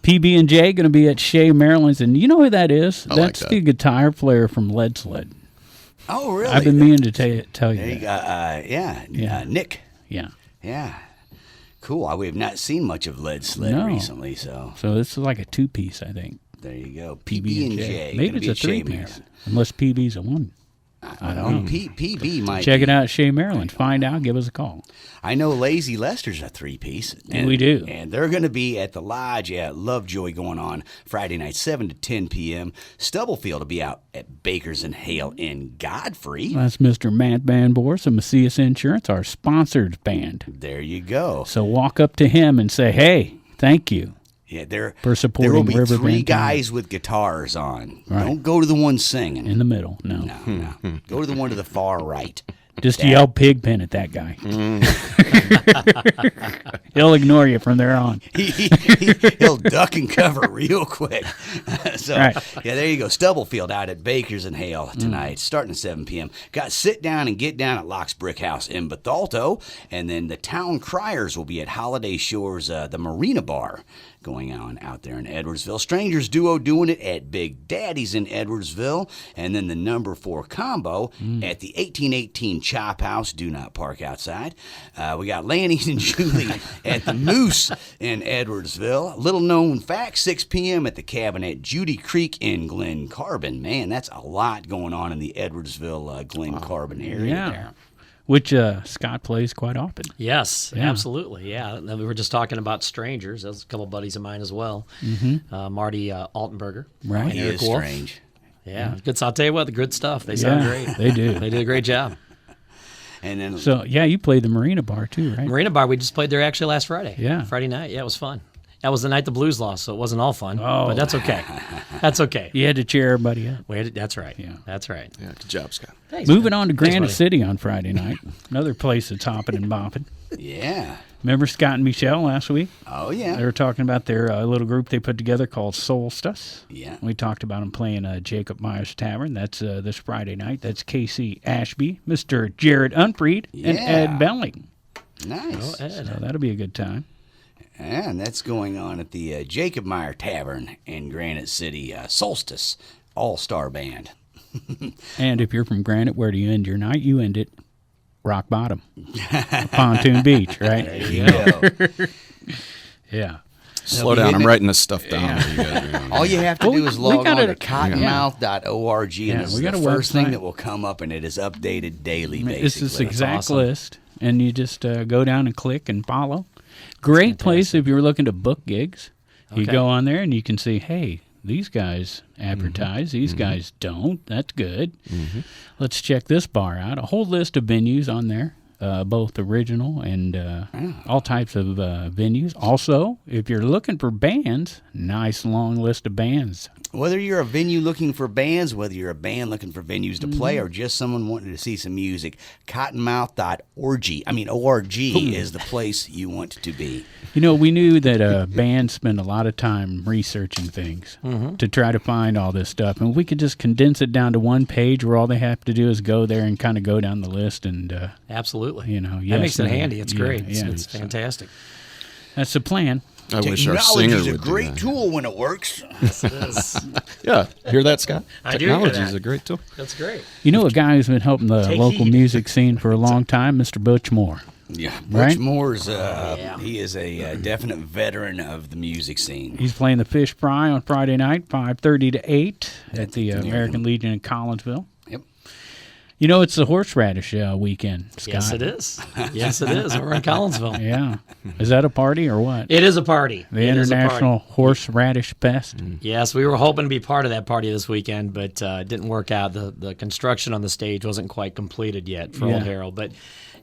PB&J going to be at Chez, Maryland's. And you know who that is? I like That's that. the guitar player from Lead Sled. Oh, really? I've been meaning to tell you There you that. go. Nick. Yeah. Yeah. Cool. We have not seen much of Lead Sled No. recently, so So this is like a 2-piece, I think. there you go. PB&J. PB&J. Maybe it's a 3-piece. Unless PB's a 1. I don't know. PB might Check be. it out at Chez, Maryland. Find out. Give us a call. I know Lazy Lester's a 3-piece. And we do. And they're going to be at the Lodge at Lovejoy going on Friday night, 7 to 10 p.m. Stubblefield will be out at Bakers and Hale in Godfrey. That's Mr. Matt Van Boris of Macias Insurance, our sponsored band. There you go. So walk up to him and say, hey, thank you. Yeah, For supporting there will be River 3 Band guys with guitars on. Right. Don't go to the one singing. In the middle. No. No. Go to the one to the far right. Just yell Pigpen at that guy. He'll ignore you from there on. He'll duck and cover real quick. So, Right. yeah, there you go. Stubblefield out at Bakers and Hale tonight, starting at 7 p.m. Got Sitdown and Gitdown at Laux Brickhouse in Bethalto. And then the Town Criers will be at Holiday Shores, the Marina Bar, going on out there in Edwardsville. Strangers Duo doing it at Big Daddy's in Edwardsville. And then the number 4 combo at the 1818 Chophouse. Do not park outside. We got Lanny and Judy at the Moose in Edwardsville. Little known fact, 6 p.m. at the Cabin at Judy Creek in Glen Carbon. Man, that's a lot going on in the Edwardsville, Glen Carbon area there. Which Scott plays quite often. Yes, Yeah. absolutely. Yeah, and we were just talking about Strangers. That's a couple buddies of mine as well. Marty Altenberger. Right. and He Eric is Wolf. strange. Yeah, good. So I'll tell you what, the good stuff. They sound great. They do. They did a great job. And then So, yeah, you played the Marina Bar too, right? Marina Bar, we just played there actually last Friday. Yeah. Friday night. Yeah, it was fun. That was the night the Blues lost, so it wasn't all fun. Oh. But that's okay. That's okay. You had to cheer everybody up. That's right. Yeah. That's right. Yeah, good job, Scott. Thanks, Moving man. on to Thanks, Granite buddy. City on Friday night. Another place that's hopping and bopping. Yeah. Remember Scott and Mechelle last week? Oh, yeah. They were talking about their little group they put together called Solstice. Yeah. We talked about them playing Jacob Myers Tavern. That's this Friday night. That's Casey Ashby, Mr. Jared Unfried, and Yeah. Ed Belling. Nice. Oh, Ed. So that'll be a good time. And that's going on at the Jacob Meyer Tavern in Granite City. Solstice All-Star Band. And if you're from Granite, where do you end your night? You end it rock bottom, Pontoon Beach, right? There you go. Yeah. Slow down. I'm writing this stuff down. You guys are gonna- All you have to Well, do is we log got on it- to cottonmouth.org, and Yeah, this we is got the a first thing website. that will come up, and it is updated daily, basically. It's this exact awesome. list, and you just go down and click and follow. Great place if you're looking to book gigs. You Okay. go on there and you can see, hey, these guys advertise, these guys don't. That's good. Let's check this bar out. A whole list of venues on there, both original and all types of venues. Also, if you're looking for bands, nice long list of bands. Whether you're a venue looking for bands, whether you're a band looking for venues to play, or just someone wanting to see some music, cottonmouth.org, ORG is the place you want to be. You know, we knew that bands spend a lot of time researching things to try to find all this stuff. And we could just condense it down to one page where all they have to do is go there and kind of go down the list. And, Absolutely. you know, that yes, makes it and- handy. It's yeah, great. yeah, it's so fantastic. that's the plan. I wish our singer is a would do great that. tool when it works. Yeah, hear that, Scott? I do hear Technology that. is a great tool. That's great. You know a guy who's been helping the Take local heed. music scene for a long time, Mr. Butch Moore. Yeah, Right? Butch Moore's, he is a definite veteran of the music scene. He's playing the Fish Fry on Friday night, 5:30 to 8 at the American Legion in Collinsville. Yep. You know, it's the horseradish weekend, Scott. Yes, it is. Yes, it is. We're in Collinsville. Yeah. Is that a party or what? It is a party. The It is a party. International Horseradish Fest. Yes, we were hoping to be part of that party this weekend, but it didn't work out. The construction on the stage wasn't quite completed yet for Yeah. Old Harold, but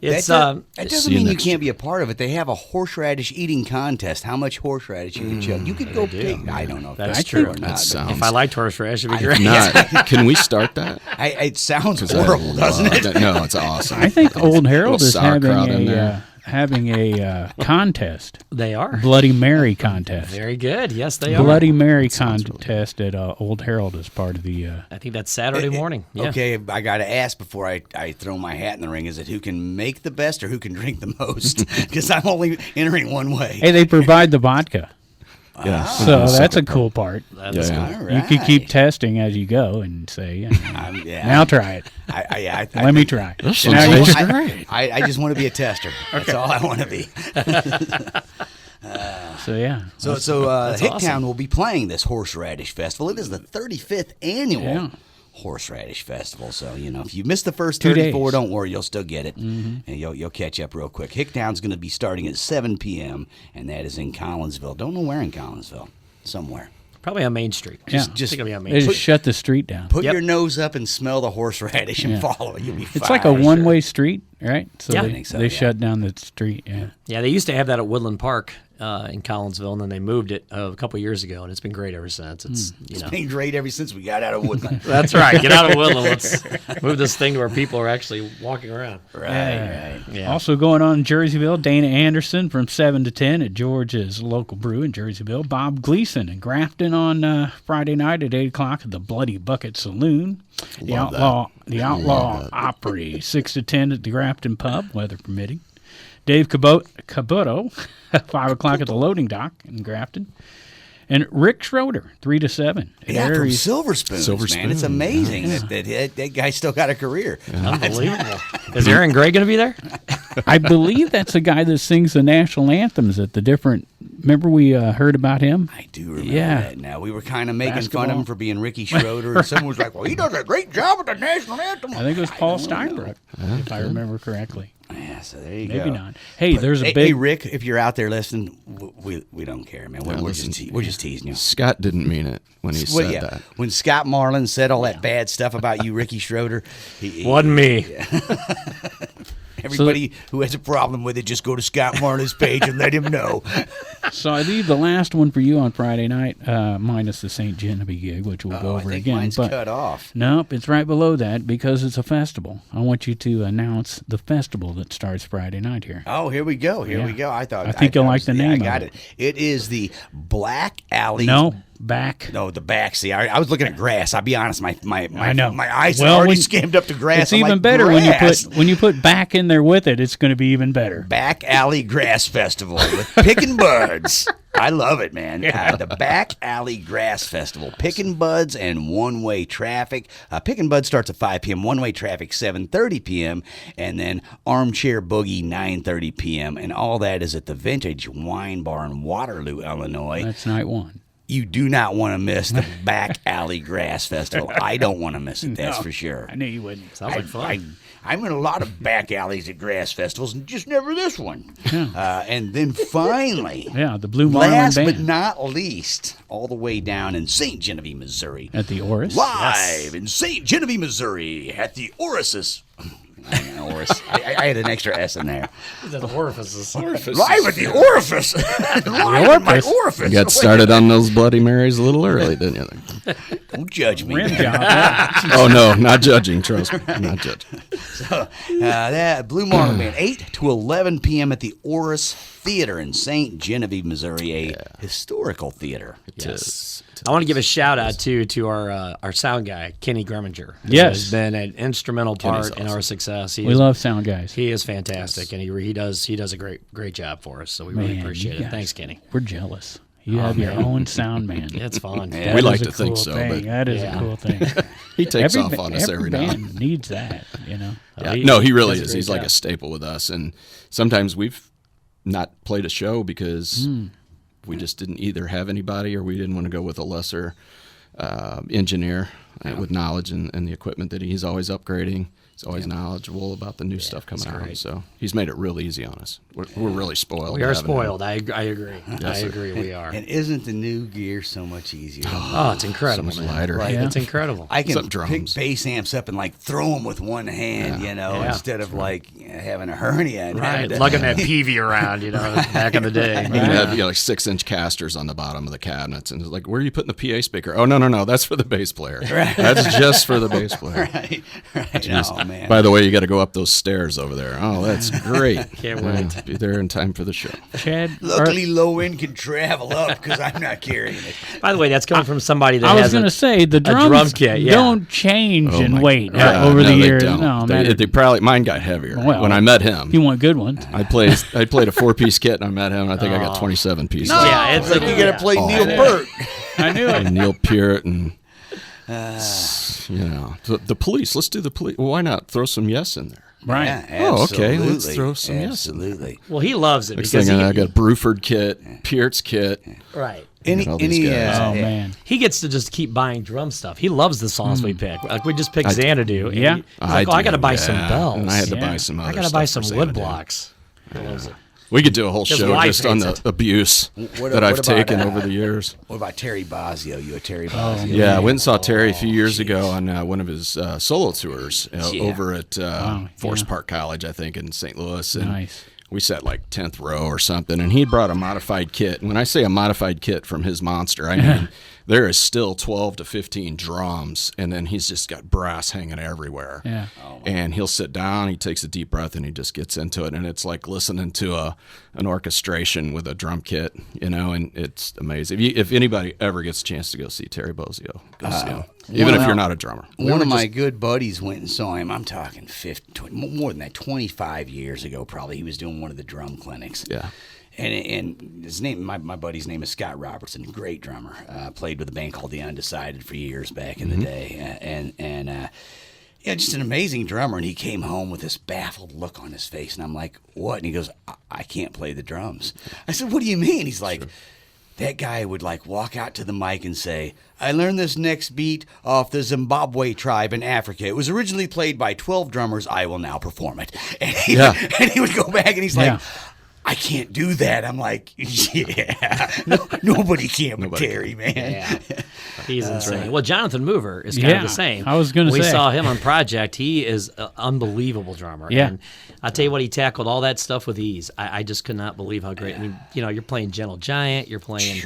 it's That doesn't see you mean you next can't be a part of it. They have a horseradish eating contest. How much horseradish you can chug? You could go pick. I don't know if That's that's true true. or That not. but sounds. if I liked horseradish, it'd be great. Not, can we start that? it sounds 'Cause I horrible, doesn't love it? that. No, it's awesome. I think Old Harold Little is sauerkraut in there. having a contest, They are. Bloody Mary contest. Very good. Yes, they are. Bloody Mary contest at Old Harold is part of the. I think that's Saturday morning. Yeah. Okay, I got to ask before I throw my hat in the ring. Is it who can make the best or who can drink the most? Because I'm only entering one way. Hey, they provide the vodka, Yeah. so that's a cool part. That is Yeah. cool. All You could keep right. testing as you go and say, Yeah. "Now try it. Let me try." This Now one you- tastes great. I just want to be a tester. That's all I want to be. So yeah, So Hicktown awesome. will be playing this Horseradish Festival. It is the 35th annual Yeah. Horseradish Festival. So, if you missed the first 2 34, days. don't worry, you'll still get it. And you'll catch up real quick. Hicktown's going to be starting at 7 p.m., and that is in Collinsville. Don't know where in Collinsville. Somewhere. Probably on Main Street. Yeah. I think it'll be on Main they Street. just shut the street down. Put Yep. your nose up and smell the horseradish and Yeah. follow it. You'll be fine. It's like a one-way street, right? So Yeah. I they, think so, they yeah. shut down the street. Yeah. Yeah, they used to have that at Woodland Park in Collinsville, and then they moved it a couple years ago, and it's been great ever since. It's It's been great ever since we got out of Woodland. That's right. Get out of Woodland. Let's move this thing to where people are actually walking around. Right. Yeah. Also going on in Jerseyville, Dana Anderson from 7 to 10 at George's local brew in Jerseyville. Bob Gleason in Grafton on Friday night at 8 o'clock at the Bloody Bucket Saloon. The Outlaw Opry, 6 to 10 at the Grafton Pub, weather permitting. Dave Caboto, 5 o'clock at the Loading Dock in Grafton. And Rick Schroeder, 3 to 7. at Yeah, from Aries. Silver Spoons, man. It's amazing that guy still got a career. Unbelievable. Is Aaron Gray going to be there? I believe that's the guy that sings the national anthems at the different. Remember we heard about him? I do remember Yeah. that now. We were kind of making fun Basketball. of him for being Ricky Schroeder, and someone was like, well, he does a great job at the national anthem. I think it was Paul Steinbrook, if I remember correctly. Yeah, so there you go. Maybe not. Hey, there's a Hey, big. Rick, if you're out there listening, we don't care, man. We're just teasing you. Scott didn't mean it when he Well, said yeah, that. when Scott Marlin said all that bad stuff about you, Ricky Schroeder, he Wasn't me. Everybody who has a problem with it, just go to Scott Marlin's page and let him know. So I leave the last one for you on Friday night, minus the St. Genevieve gig, which we'll go over I think again. mine's cut off. Nope, it's right below that because it's a festival. I want you to announce the festival that starts Friday night here. Oh, here we go. Here Yeah. we go. I think you'll like the name I of got it. it. It is the Black Alley. No, back. No, the back. See, I was looking at grass. I'll be honest. My I know. My eyes Well, already when- skimmed up to grass. It's I'm even like, better grass. when you put back in there with it. It's going to be even better. Back Alley Grass Festival with picking buds. I love it, man. The Back Alley Grass Festival. Picking buds and one-way traffic. Picking buds starts at 5 p.m. One-way traffic 7:30 p.m. And then Armchair Boogie 9:30 p.m. And all that is at the Vintage Wine Bar in Waterloo, Illinois. That's night one. You do not want to miss the Back Alley Grass Festival. I don't want to miss it, that's No, for sure. I knew you wouldn't. Sounds like fun. I'm in a lot of back alleys at grass festivals, and just never this one. And then finally, Yeah, the Blue Marlin last band but not least, all the way down in St. Genevieve, Missouri. at the Orris. Live in St. Genevieve, Missouri at the Orris. Orris. I had an extra S in there. The orifices. Live at the Orifice. Live at my orifice. You got started on those Bloody Marys a little early, didn't you? Don't judge me. Rim job. Yeah. Oh, no, not judging, trust me. Not judging. That Blue Marlin Band, 8 to 11 p.m. at the Orris Theater in St. Genevieve, Missouri, a historical theater. It is. I want to give a shout out to our sound guy, Kenny Greminger. Who Yes. has been an instrumental Kenny's part in our success. We love sound guys. He is fantastic, and he does a great job for us. So we really Man, appreciate you it. guys- Thanks, Kenny. We're jealous. You have your own sound man. It's fun. Yeah. We That like is to a think cool so, thing. but That is Yeah. a cool thing. he takes off on us every now and then. band needs that, you know. Yeah. No, he really does a is. great He's like job. a staple with us. And sometimes we've not played a show because we just didn't either have anybody or we didn't want to go with a lesser engineer with knowledge and the equipment that he's always upgrading. He's always knowledgeable about the new stuff coming out. So he's made it real easy on us. We're really spoiled. We are having him. spoiled. I agree. I sir. agree. We are. And isn't the new gear so much easier? Oh, it's incredible, So much man. lighter. Right. Yeah. It's incredible. I can Except pick drums. bass amps up and like throw them with one hand, Yeah. instead of like having a hernia. And Right, having to- lugging that PV around, back in the day. You have like 6-inch casters on the bottom of the cabinets, and it's like, where are you putting the PA speaker? Oh, no, that's for the bass player. That's just for the bass player. right. Oh man. By the way, you got to go up those stairs over there. Oh, that's great. Can't wait. Be there in time for the show. Chad, Luckily, low end can travel up because I'm not carrying it. By the way, that's coming from somebody that I was has going to a say the drums drum kit, yeah. don't change Oh in my weight God. over the No, they years. don't. No, They probably mine got heavier Well, when I met him. you want good ones. I played a 4-piece kit, and I met him. And I think I got 27 pieces. Yeah, it's Like you got to play Neil Peart. I knew it. And Neil Peart and the police. Let's do the police. Well, why not throw some Yes in there? Right. Yeah, Oh, okay, let's absolutely. throw some yes in there. Absolutely. Well, he loves it Next because thing he, I got a Bruford kit, Peart's kit. right. all these guys. Oh, man. He gets to just keep buying drum stuff. He loves the songs we pick. Like we just picked Xanadu. and Yeah. he's like, I got to buy some bells. And I had to Yeah. buy some other I got to buy some stuff for wood Xanadu. blocks. He loves it. We could do a whole His show wife just on hates the it. abuse What that I've about, taken over the years. What about Terry Bozzio? You a Terry Bozzio? Yeah, I went and saw Terry a few years ago on one of his solo tours Yeah. over at Forest yeah. Park College, I think, in St. Louis. And Nice. we sat like 10th row or something, and he brought a modified kit. And when I say a modified kit from his Monster, I mean there is still 12 to 15 drums, and then he's just got brass hanging everywhere. Yeah. And he'll sit down, he takes a deep breath, and he just gets into it. And it's like listening to an orchestration with a drum kit, and it's amazing. If anybody ever gets a chance to go see Terry Bozzio, go see him. Even if you're not a drummer. One of my good buddies went and saw him. I'm talking 50, more than that, 25 years ago probably. He was doing one of the drum clinics. Yeah. And his name, my buddy's name is Scott Robertson, great drummer. Played with a band called The Undecided for years back in the day, and just an amazing drummer. And he came home with this baffled look on his face, and I'm like, "What?" And he goes, "I can't play the drums." I said, "What do you mean?" He's like, that guy would like walk out to the mic and say, "I learned this next beat off the Zimbabwe tribe in Africa. It was originally played by 12 drummers. I will now perform it." And he, Yeah. and he would go back and he's like, Yeah. I can't do that. I'm like, yeah, nobody can but Terry, man. Yeah. He's insane. Well, Jonathan Mover is kind of the same. I was going to say. We saw him on Project. He is an unbelievable drummer. Yeah. And I'll tell you what, he tackled all that stuff with ease. I just could not believe how great. I mean, you're playing Gentle Giant, you're playing,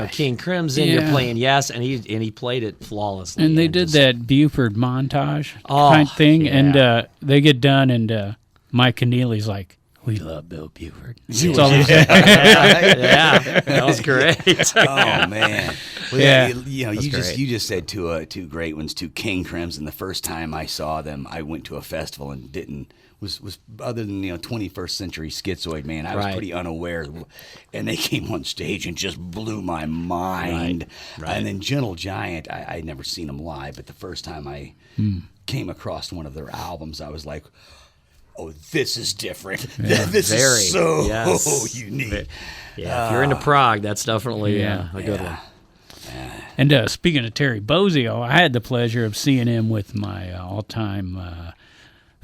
King Crimson, you're playing Yes, and he played it flawlessly. And they did that Buford montage kind of thing, and they get done, and Mike Keneally's like, "We love Bill Buford." That's all he said. Yeah, that was great. Oh man, you just said two great ones, two King Crimson. The first time I saw them, I went to a festival and was other than 21st Century Schizoid, man, I was pretty unaware, and they came on stage and just blew my mind. Right. And then Gentle Giant, I'd never seen them live, but the first time I came across one of their albums, I was like, oh, this is different. Yeah, this is so unique. Yeah, if you're into prog, that's definitely a good one. And speaking of Terry Bozzio, I had the pleasure of seeing him with my all-time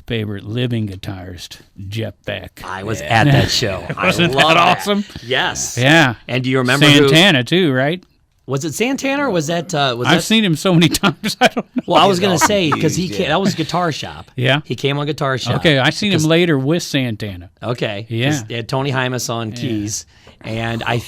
favorite living guitarist, Jeff Beck. I was at that show. Wasn't that awesome? Yes. Yeah. And do you remember Santana too, right? Was it Santana or was that? I've seen him so many times. I don't know. Well, I was going to say because that was Guitar Shop. Yeah, he came on Guitar Shop. Okay, I seen him later with Santana. Okay, yeah, they had Tony Hymas on keys, and I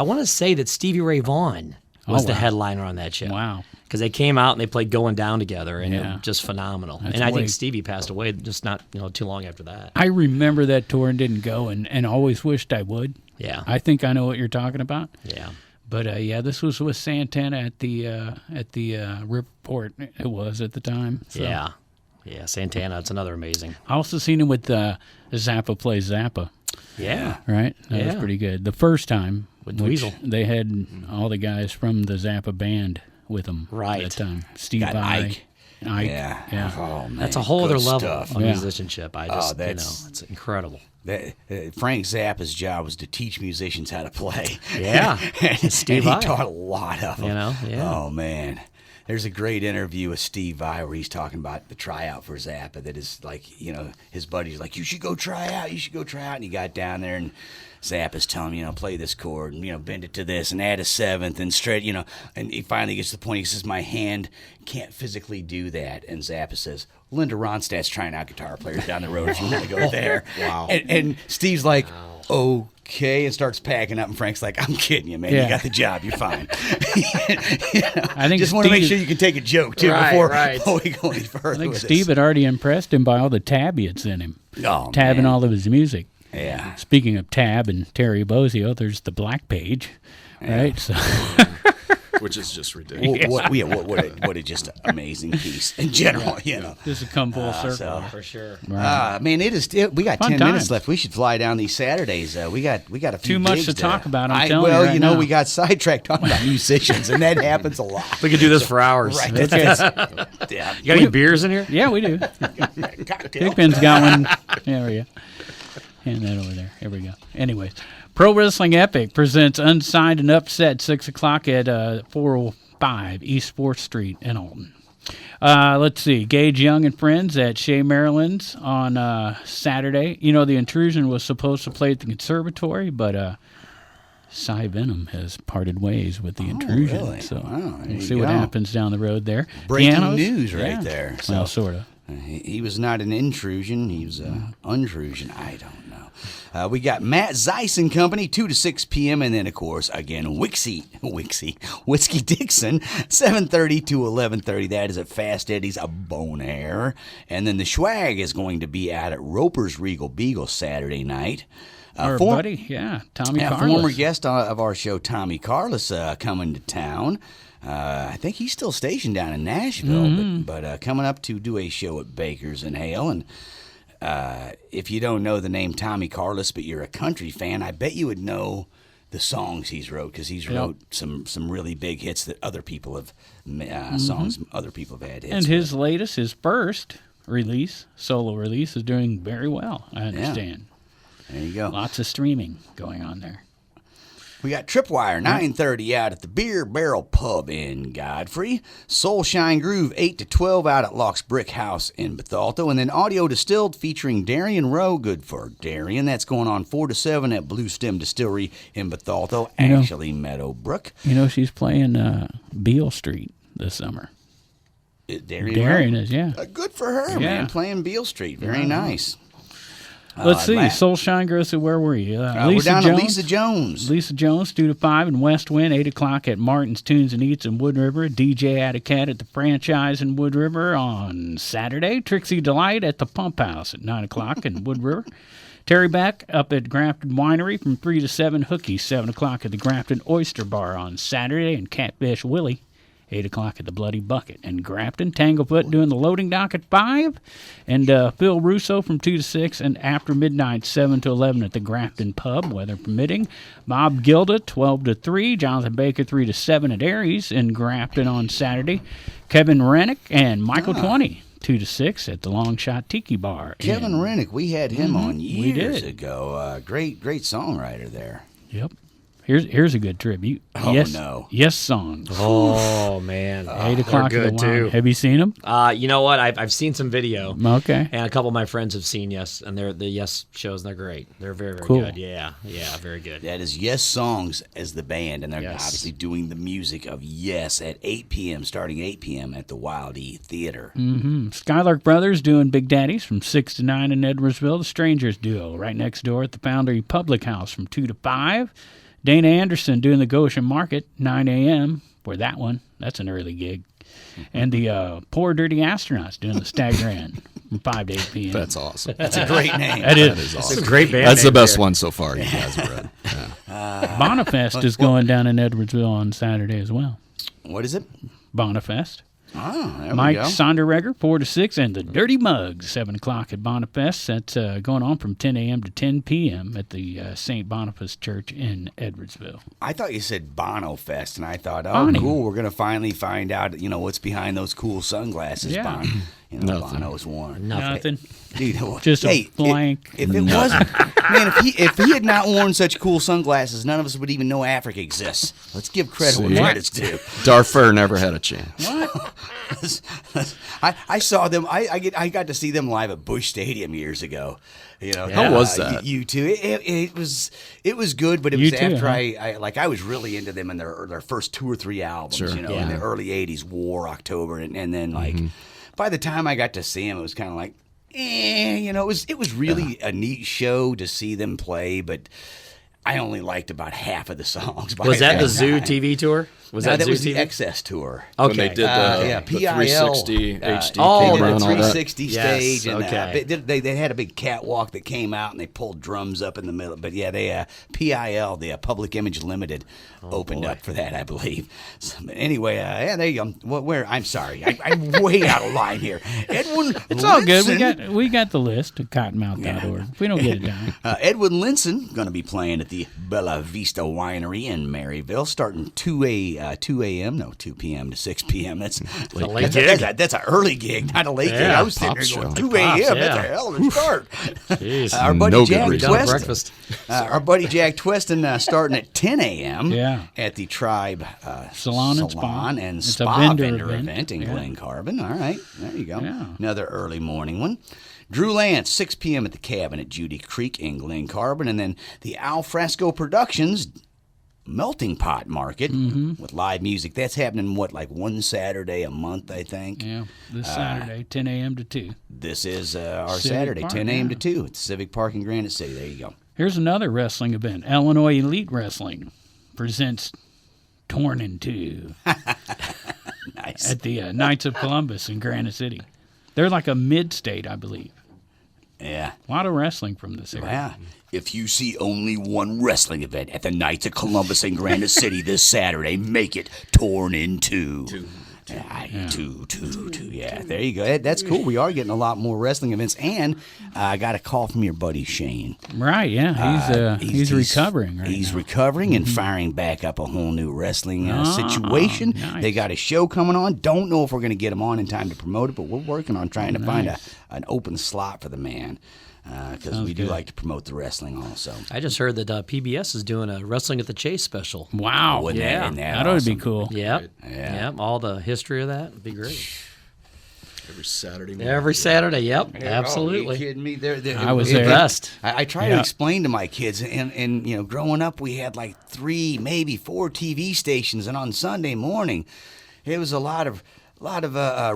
want to say that Stevie Ray Vaughan was the headliner on that show. Wow, because they came out and they played Going Down together, and it was just phenomenal. And I think Stevie passed away just not too long after that. I remember that tour and didn't go, and always wished I would. Yeah, I think I know what you're talking about. Yeah. But this was with Santana at the Ripport. It was at the time. So. Yeah, Santana. It's another amazing. I also seen him with Zappa Plays Zappa. Yeah, right. That was pretty good. The first time with Dweezil, they had all the guys from the Zappa band with them. Right. At that time, Steve Vai. Ike. Yeah. Oh, man. That's a whole other level of musicianship. It's incredible. Frank Zappa's job was to teach musicians how to play. Yeah. and he taught a lot of them. Oh, man. There's a great interview with Steve Vai where he's talking about the tryout for Zappa that is like, his buddy's like, you should go try out. And he got down there and Zappa's telling him, play this chord and, bend it to this and add a seventh and straight, and he finally gets to the point, he says, my hand can't physically do that. And Zappa says, Linda Ronstadt's trying out guitar players down the road if you want to go there. Wow. And Steve's like, okay, and starts packing up, and Frank's like, I'm kidding you, man. You got the job. You're fine. I think just want to make sure you can take a joke, too, before we go any further. I think Steve had already impressed him by all the tab he had sent him. Tabbing all of his music. Yeah. Speaking of tab and Terry Bozzio, there's the Black Page, right? So. Which is just ridiculous. What a just amazing piece in general, This has come full circle for sure. Man, we got Fun 10 times. minutes left. We should fly down these Saturdays. We got a few too much gigs to there. talk about. I'm telling you right now. We got sidetracked talking about musicians, and that happens a lot. We could do this for hours. Right. You got any beers in here? Yeah, we do. Pigpen's got one. There we go. And that over there. Here we go. Anyways, Pro Wrestling Epic presents Unsigned and Upset 6 o'clock at 405 East 4th Street in Alton. Let's see. Gage Young and Friends at Chez, Maryland's on Saturday. The Intrusion was supposed to play at the Conservatory, but Cy Venom has parted ways with the Intrusion. Really? So we'll see go. what happens down the road there. Breaking news right there. So, well, sort of. He was not an intrusion. He was an untrusion. I don't know. We got Matt Zeiss and Company, 2 to 6 p.m. And then, of course, again, Whiskey Dixon, 7:30 to 11:30. That is at Fast Eddie's a Bonaire. And then the Swag is going to be out at Roper's Regal Beagle Saturday night. Our buddy, Tommy Carlos. Former guest of our show, Tommy Carlos, coming to town. I think he's still stationed down in Nashville, but coming up to do a show at Baker's and Hale. And if you don't know the name Tommy Carlos, but you're a country fan, I bet you would know the songs he's wrote, because he's wrote some really big hits that other people have songs other people have had hits. And his latest, his first release, solo release, is doing very well, I understand. There you go. Lots of streaming going on there. We got Tripwire, 9:30 out at the Beer Barrel Pub in Godfrey. Soulshine Groove, 8 to 12 out at Laux Brickhouse in Bethalto. And then Audio Distilled featuring Darien Rowe, good for Darien. That's going on 4 to 7 at Blue Stem Distillery in Bethalto, actually Meadowbrook. You know, she's playing Beale Street this summer. Darien is, yeah. Good for her, man, playing Beale Street. Very nice. Let's see. Soulshine Groove, so where were you? We're down to Lisa Jones. Lisa Jones, 2 to 5 in West Wind, 8 o'clock at Martin's Tunes and Eats in Wood River. DJ Atacat at the Franchise in Wood River on Saturday. Trixie Delight at the Pump House at 9 o'clock in Wood River. Terry Beck up at Grafton Winery from 3 to 7. Hookie, 7 o'clock at the Grafton Oyster Bar on Saturday. And Catfish Willie, 8 o'clock at the Bloody Bucket in Grafton. Tanglefoot doing the loading dock at 5. And Phil Russo from 2 to 6. And after midnight, 7 to 11 at the Grafton Pub, weather permitting. Bob Gilda, 12 to 3. Jonathan Baker, 3 to 7 at Aries in Grafton on Saturday. Kevin Rennick and Michael 20. 2 to 6 at the Long Shot Tiki Bar. Kevin Rennick, we had him on years ago. Great songwriter there. Yep. Here's a good tribute. Oh, yes, no. Yes songs. Oh man, 8 o'clock they're at good the Wine. too. Have you seen them? You know what? I've seen some video. Okay. And a couple of my friends have seen Yes, and they're the Yes shows, and they're great. They're very, very Cool. good. Yeah, very good. That is Yes Songs as the band, and they're Yes. obviously doing the music of Yes at 8 p.m., starting 8 p.m. at the Wild E Theater. Skylark Brothers doing Big Daddies from 6 to 9 in Edwardsville. The Strangers Duo right next door at the Foundry Public House from 2 to 5. Dana Anderson doing the Goshen Market, 9 a.m. for that one. That's an early gig. And the Poor Dirty Astronauts doing the Stagger Inn from 5 to 8 p.m. That's awesome. That's a great name. That That is. is awesome. It's a great band. That's the name best there. one so far you guys have read. Yeah. Bonifest is going down in Edwardsville on Saturday as well. What is it? Bonifest. Oh, there Mike we go. Sonderregger, 4 to 6, and the Dirty Mugs, 7 o'clock at Bonifest. That's going on from 10 a.m. to 10 p.m. at the St. Boniface Church in Edwardsville. I thought you said Bono Fest, and I thought, oh, Bonnie. cool, we're going to finally find out, what's behind those cool sunglasses Yeah. Nothing. Bono's worn. Nothing. Dude, Just a blank. If it wasn't, man, if he had not worn such cool sunglasses, none of us would even know Africa exists. Let's give credit where See? credit's due. Darfur never had a chance. I saw them. I got to see them live at Busch Stadium years ago. How was that? You too. It was good, but it You was too, after huh? I was really into them in their first 2 or 3 albums. Sure. In the early '80s, War, October, and then by the time I got to see them, it was kind of like, it was really a neat show to see them play, but I only liked about half of the songs. Was that the Zoo TV tour? Was No, that that Zoo was TV? the XS tour. When they did the PIL, 360 HD they did camera a and all that. 360 Yes, stage, and okay. they had a big catwalk that came out, and they pulled drums up in the middle. But yeah, they PIL, the Public Image Limited, opened up for that, I believe. So, but anyway, there you go. I'm sorry, I'm way out of line here. Edwin, It's all good. Linson- We got the list at cottonmouth.org. If we don't get it down. Edwin Linson going to be playing at the Bella Vista Winery in Maryville, starting 2 p.m. to 6 p.m. That's a late gig. That's an early gig, not a late gig. Yeah, I was sitting pops there going show. 2 a.m. Pops, That's yeah. a hell of a start. Jeez. Our buddy No good Jack reason. Done at Tweston, breakfast. our buddy Jack Tweston starting at 10 a.m. Yeah. at the Tribe Salon and Spa. and It's a Spa vendor event in Yeah. Glen Carbon. All right, there you go. Yeah. Another early morning one. Drew Lance, 6 p.m. at the Cabin at Judy Creek in Glen Carbon, and then the Al Fresco Productions Melting Pot Market with live music. That's happening, like one Saturday a month, I think. Yeah, this Saturday, 10 a.m. to 2. This is our Civic Saturday, Park, 10 a.m. yeah. to 2 at the Civic Park in Granite City. There you go. Here's another wrestling event. Illinois Elite Wrestling presents Torn in Two Nice. at the Knights of Columbus in Granite City. They're like a mid-state, I believe. Yeah. A lot of wrestling from this area. Yeah. If you see only one wrestling event at the Knights of Columbus in Granite City this Saturday, make it Torn in Two. Two. Yeah, there you go. That's cool. We are getting a lot more wrestling events, and I got a call from your buddy Shane. Right, yeah. He's recovering right He's now. recovering and firing back up a whole new wrestling situation. nice. They got a show coming on. Don't know if we're going to get him on in time to promote it, but we're working on trying to find an open slot for the man. because we do like to promote the wrestling also. I just heard that PBS is doing a Wrestling at the Chase special. Wow. Wouldn't Yeah. that That would awesome? be cool. Yep. Yeah. Yep. All the history of that would be great. Every Saturday morning. Every Saturday. Yep. Are you Absolutely. kidding me? I was The there. best. I try to explain to my kids, and you know, growing up, we had like 3, maybe 4 TV stations, and on Sunday morning, it was a lot of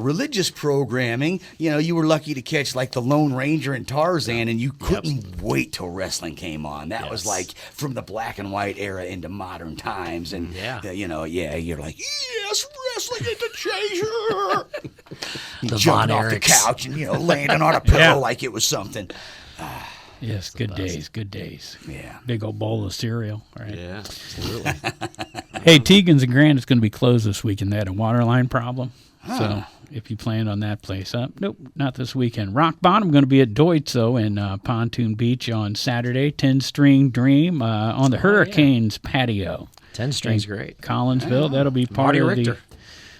religious programming. You know, you were lucky to catch like the Lone Ranger and Tarzan, and you couldn't wait till wrestling came on. That was like from the black and white era into modern times, and you know, you're like, yes, wrestling at the Chase. The Jumping Von off the Erichs. couch and landing on a pillow like it was something. Yes, good days, good days. Yeah. Big old bowl of cereal, right? Yeah, absolutely. Hey, Tegan's and Granite's going to be closed this weekend. They had a water line problem. So if you planned on that place, nope, not this weekend. Rock Bottom going to be at Deutz, though, in Pontoon Beach on Saturday. 10-String Dream on the Hurricanes patio. 10 strings great. Collinsville. That'll be part Marty of Richter.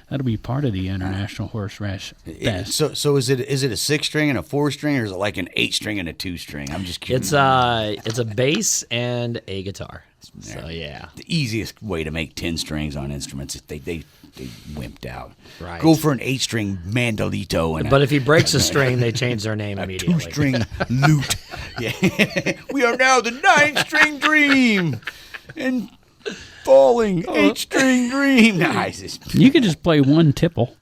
That'll be part of the International Horse Race Fest. So is it a 6-string and a 4-string, or is it like an 8-string and a 2-string? I'm just curious. It's a bass and a guitar. So yeah. The easiest way to make 10 strings on instruments is they wimped out. Right. Go for an 8-string mandolito and But if he breaks a string, they change their name a immediately. 2-string lute. Yeah. We are now the 9-string dream and falling 8-string dream. Nice. You could just play one tipple,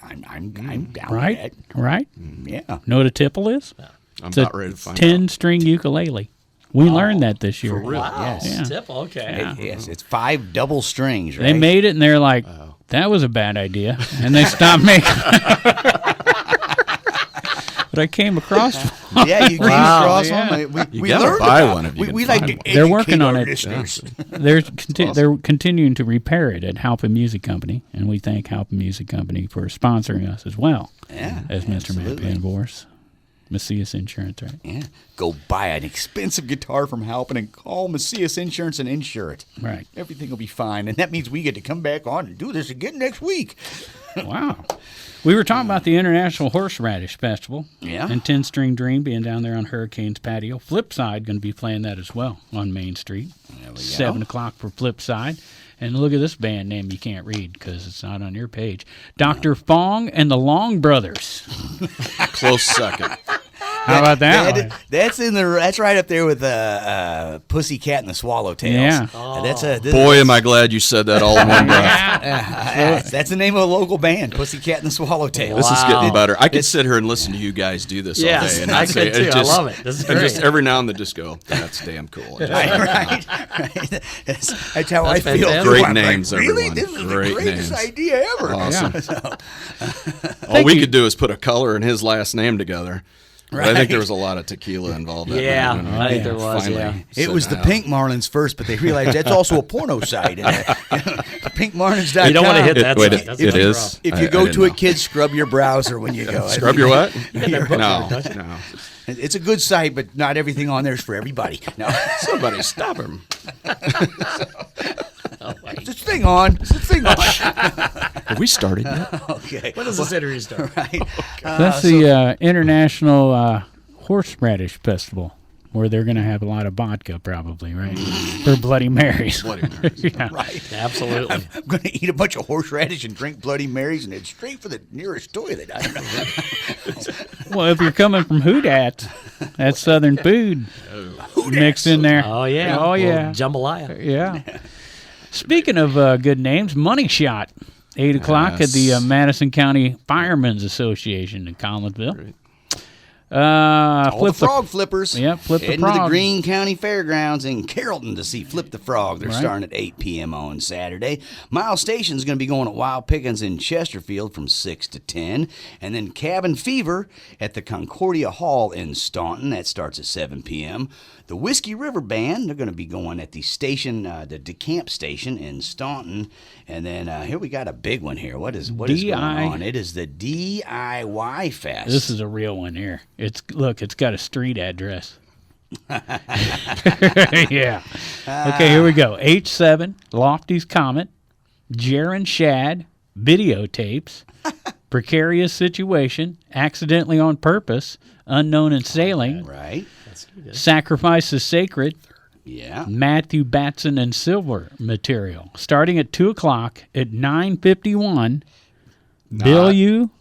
I'm down right? with Right? that. Yeah. Know what a tipple is? I'm It's a about ready to find out. 10-string ukulele. We learned that this year. real? Wow. Yes. Yeah. Tip, okay. Yes, it's 5 double strings, right? They made it, and they're like, that was a bad idea. And they stopped making But I came across one. Yeah, you came across one. We gotta learned buy about one it. if you can We like find to one. They're working educate on our it. listeners. They're continuing to repair it at Halpin Music Company, and we thank Halpin Music Company for sponsoring us as well. Yeah, As Mr. absolutely. Matt Vanvorse. Macias Insurance, right? Yeah. Go buy an expensive guitar from Halpin and call Macias Insurance and insure it. Right. Everything will be fine. And that means we get to come back on and do this again next week. Wow. We were talking about the International Horseradish Festival. Yeah. And 10-String Dream being down there on Hurricanes patio. Flipside going to be playing that as well on Main Street. There we go. 7 o'clock for Flipside. And look at this band name you can't read because it's not on your page. Dr. Fong and the Long Brothers. Close second. How about that one? That's right up there with Pussycat and the Swallowtails. Yeah. Boy, am I glad you said that all in one breath. That's the name of a local band, Pussycat and the Swallowtails. This is getting better. I could sit here and listen to you guys do this all Yes, day. And I I'd say, could too. it I love it. This is and just great. every now and then just go, that's damn cool. And just- right. That's how I That's feel. fantastic. too. Great I'm names, like, really? everyone. This is Great the greatest names. idea ever. Awesome. All Thank we you. could do is put a color and his last name together. But I Right. think there was a lot of tequila involved. that Yeah, night when I think we there was, finally yeah. It sat was the down. Pink Marlins first, but they realized that's also a porno site. PinkMarlins.com. You don't want to hit that Wait, side. it, That's it gonna be is. rough. If I- you I go didn't to it, know. kids, scrub your browser when you go. Scrub your what? book No, there, no. It's a good site, but not everything on there is for everybody. No. Somebody stop him. Is this thing on? Is this thing on? Have we started yet? Okay. When does this interview start? Right. That's the International Horseradish Festival, where they're going to have a lot of vodka, probably, right? For Bloody Marys. Bloody Marys. Yeah. Right. Absolutely. I'm going to eat a bunch of horseradish and drink Bloody Marys and head straight for the nearest toilet. I don't know. Well, if you're coming from Houdat, that's Southern food mixed in there. Oh yeah. Oh, yeah. Jambalaya. Yeah. Speaking of good names, Money Shot, 8 o'clock at the Yes. Madison County Firemen's Association in Collinsville. Great. All Flip the frog flippers. Yeah, Flip the Heading to the Frog. Greene County Fairgrounds in Carrollton to see Flip the Frog. They're Right. starting at 8 p.m. on Saturday. Miles Station's going to be going at Wild Pickens in Chesterfield from 6 to 10. And then Cabin Fever at the Concordia Hall in Staunton. That starts at 7 p.m. The Whiskey River Band, they're going to be going at the station, the DeCamp station in Staunton. And then here we got a big one here. What is going on? It is the DIY Fest. This is a real one here. It's got a street address. Yeah. Okay, here we go. H7, Lofty's Comet, Jaron Shad, videotapes, precarious situation, accidentally on purpose, unknown in sailing, Right. sacrifice is sacred, Yeah. Matthew Batson and Silver material. Starting at 2 o'clock at 951, Bill U.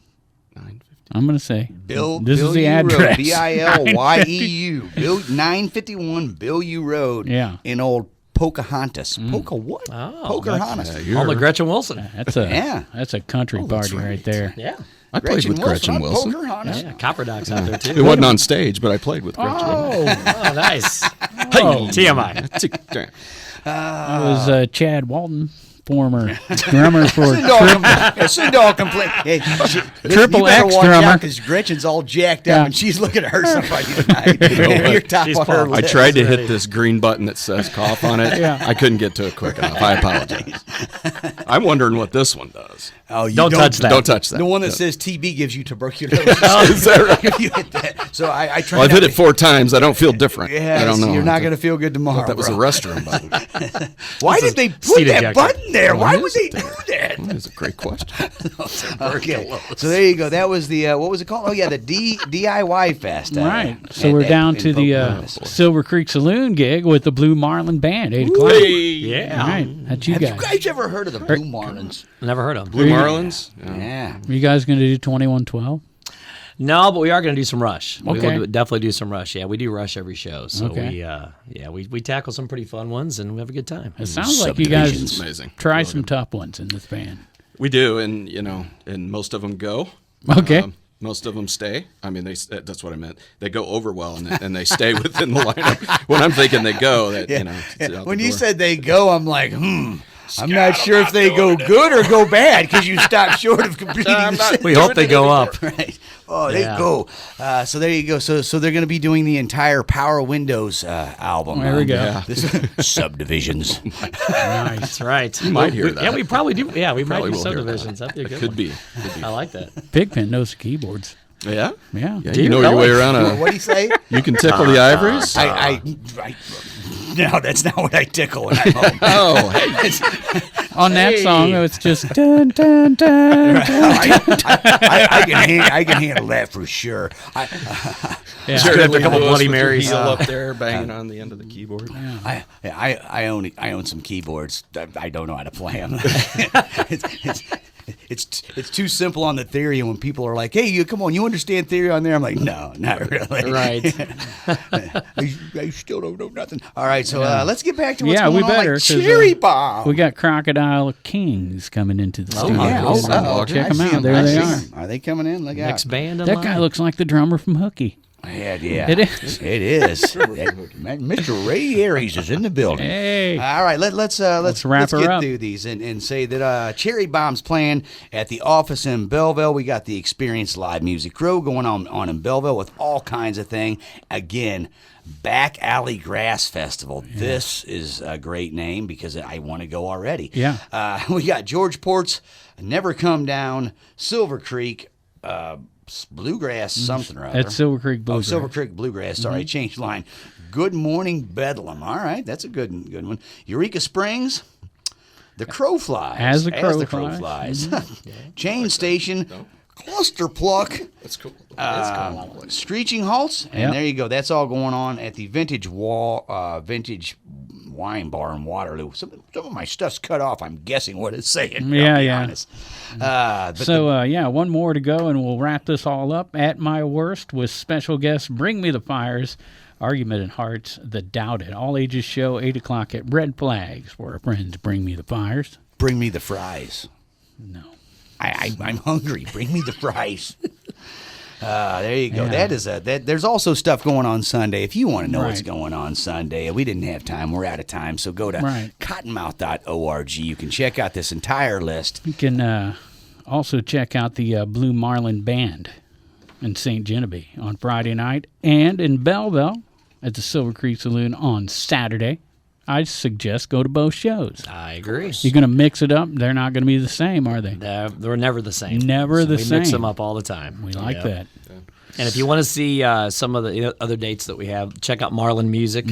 9:50. I'm going to say. Bill. This Bill is the U address. Road, Billyeu. Bill 951 Bill U Road. Yeah. In old Pocahontas. Poca what? Oh, Pocahontas. Home of Gretchen Wilson. That's a country party right there. Yeah. I played with Gretchen Wilson. Pocahontas. Yeah, Copper Doc's out there, too. It wasn't on stage, but I played with Gretchen. Oh, nice. Hey, TMI. I was Chad Walton, former drummer for Sindall complain. Hey, Triple X drummer. Because Gretchen's all jacked up Yeah. and she's looking to hurt somebody tonight. You're top She's on her pumped. I list. tried to hit this green button that says cough on it. Yeah. I couldn't get to it quick enough. I apologize. I'm wondering what this one does. Oh, you Don't touch that. Don't touch that. The one that No. says TB gives you tuberculosis. Is that right? You hit that. So I tried. Well, I've not hit it to- 4 times. I don't feel different. Yeah, I don't know. You're not going to feel good tomorrow. That was a bro. restroom button. Why did they put seat that ejector. button there? Why Why would is they it do there? that? That's a great question. Okay, so there you go. That was the what was it called? Oh yeah, the DIY Fest. Right. So we're down to the Silver Creek Saloon gig with the Blue Marlin Band, 8 o'clock. Yeah. All right. That's you Have you guys. guys ever heard of the Blue Marlins? Never heard of them. Blue Marlins? Yeah. Are you guys going to do 2112? No, but we are going to do some Rush. Okay. We'll definitely do some Rush. Yeah, we do Rush every show. So Okay. we tackle some pretty fun ones and we have a good time. It sounds like you guys It's amazing. try some tough ones in this band. We do, and and most of them go. Okay. Most of them stay. I mean, that's what I meant. They go over well, and they stay within the lineup. When I'm thinking they go, that it's out When the you door. said they go, I'm like, I'm not sure if they go good or go bad because you stopped short of completing the sentence. We hope they go up. Right. Oh, they Yeah. go. So there you go. So they're going to be doing the entire Power Windows album. There we go. Yeah. Subdivisions. That's right. You might hear that. Yeah, we probably do. Yeah, we might Probably do will hear subdivisions. that. That'd be a good Could one. be. I like that. Pigpen knows the keyboards. Yeah. Yeah. Yeah, Do you you know your way really? around What do you say? You can tickle the ivories. No, that's not what I tickle when I'm home. Oh, hey. On that song, it's just dun dun dun. I can handle that for sure. Yeah. Sure, after a couple Lewis Bloody with your Marys. heel up there, banging on the end of the keyboard. I own some keyboards. I don't know how to play them. It's too simple on the theory, and when people are like, "Hey, you come on, you understand theory on there?" I'm like, "No, not really." Right. I still don't know nothing. All right, so let's get back to what's Yeah, going we on. better, Like 'cause, Cherry Bomb. We got Crocodile Kings coming into the studio. yeah. So Uh-oh. check I them see out. 'em. There I they see are. 'em. Are they coming in? Look Next out. band in That line. guy looks like the drummer from Hooky. Yeah. It is. It is. Mr. Ray Aries is in the building. Hey. All right, let's wrap her get up. through these and say that Cherry Bomb's playing at the office in Belleville. We got the Experience Live Music Crew going on in Belleville with all kinds of thing. Again, Back Alley Grass Festival. Yeah. This is a great name because I want to go already. Yeah. We got George Port's Never Come Down, Silver Creek, Bluegrass something or other. That's Silver Creek Bluegrass. Oh, Silver Creek Bluegrass. Sorry, I changed line. Good Morning Bedlam. All right, that's a good one. Eureka Springs. The Crow Flies. As the Crow Flies. Chain Station. Cluster Pluck. That's cool. Screeching Halts. And Yep. there you go. That's all going on at the Vintage Wine Bar in Waterloo. Some of my stuff's cut off. I'm guessing what it's saying. I'll be honest. But one more to go, and we'll wrap this all up. At My Worst with special guests Bring Me the Fires, Argument in Hearts, The Doubted. All ages show, 8 o'clock at Red Flags, where our friends Bring Me the Fires. Bring me the fries. No. I'm hungry. Bring me the fries. There you go. Yeah. There's also stuff going on Sunday. If you want to know what's Right. going on Sunday, we didn't have time. We're out of time. So go to Right. cottonmouth.org. You can check out this entire list. You can also check out the Blue Marlin Band in St. Genevieve on Friday night, and in Belleville at the Silver Creek Saloon on Saturday. I suggest go to both shows. I agree. You're going to mix it up. They're not going to be the same, are they? They're never the same. Never the we mix same. them up all the time. We like Yep. that. And if you want to see some of the other dates that we have, check out Marlin Music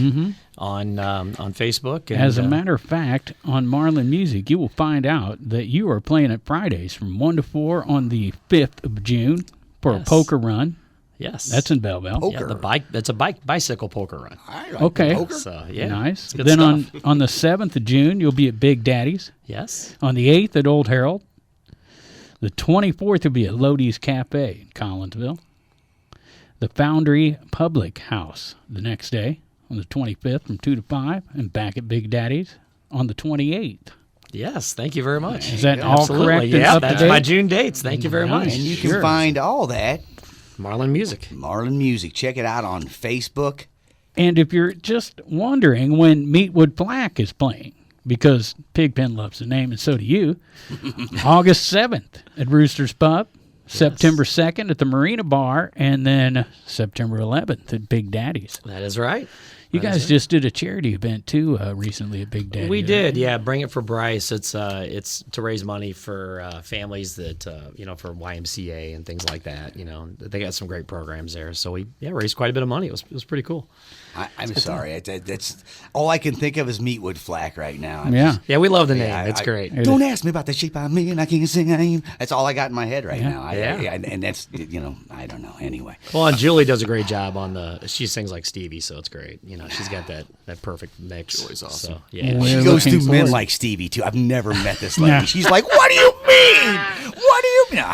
on Facebook. And, As a matter of fact, on Marlin Music, you will find out that you are playing at Fridays from 1 to 4 on the 5th of June for a poker run. Yes, That's in Belleville. Yeah, that's a bicycle poker run. I like Okay. poker. So yeah, Nice. it's good Then stuff. on the 7th of June, you'll be at Big Daddy's. Yes. On the 8th at Old Herald. The 24th will be at Lodi's Cafe in Collinsville. The Foundry Public House the next day on the 25th from 2 to 5, and back at Big Daddy's on the 28th. Yes, thank you very much. Is that all Absolutely. correct and Yeah, up to that's date? my June dates. Thank you very much. Nice. And you Sure. can find all that Marlin Music. Marlin Music. Check it out on Facebook. And if you're just wondering when Meatwood Black is playing, because Pigpen loves the name and so do you, August 7th at Rooster's Pub, September 2nd at the Marina Bar, and then September 11th at Big Daddy's. That is right. You guys just did a charity event too recently at Big Daddy. We did, yeah. Bring It for Bryce. It's to raise money for families that for YMCA and things like that. They got some great programs there. So we raised quite a bit of money. It was pretty cool. I'm sorry. That's all I can think of is Meatwood Flack right now. Yeah. Yeah, we love the name. Yeah, It's great. Don't ask me about the shape I'm in. I can't sing. That's all I got in my head right now. And that's I don't know. Anyway, Well, and Julie does a great job on she sings like Stevie, so it's great. She's got that perfect mix. Julie's awesome. So, yeah. We're she goes looking through men forward. like Stevie too. I've never met this lady. Nah. She's like, "What do you mean? What do you mean?"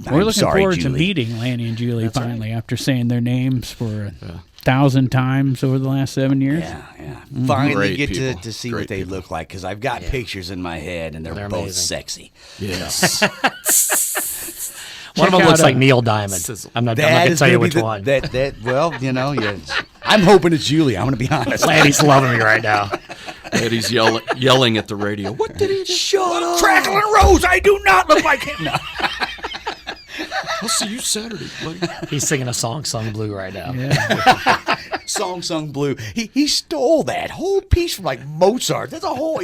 We're I'm looking sorry, forward to Julie. meeting Lanny and Julie finally after saying their names for 1,000 times over the last 7 years. Yeah. Finally Great get people. to see Great what they people. look like because I've got pictures in my head and they're both amazing. sexy. Yes. One of them Check looks out, like Neil Diamond. I'm not going to is tell you gonna be which the- one. I'm hoping it's Julie. I'm going to be honest. Lanny's loving me right now. Eddie's yelling at the radio. What did he just Shut up. Crackling Rose, I do not look like him. No. I'll see you Saturday, buddy. He's singing a song sung blue right now. Song sung blue. He stole that whole piece from like Mozart. That's a whole,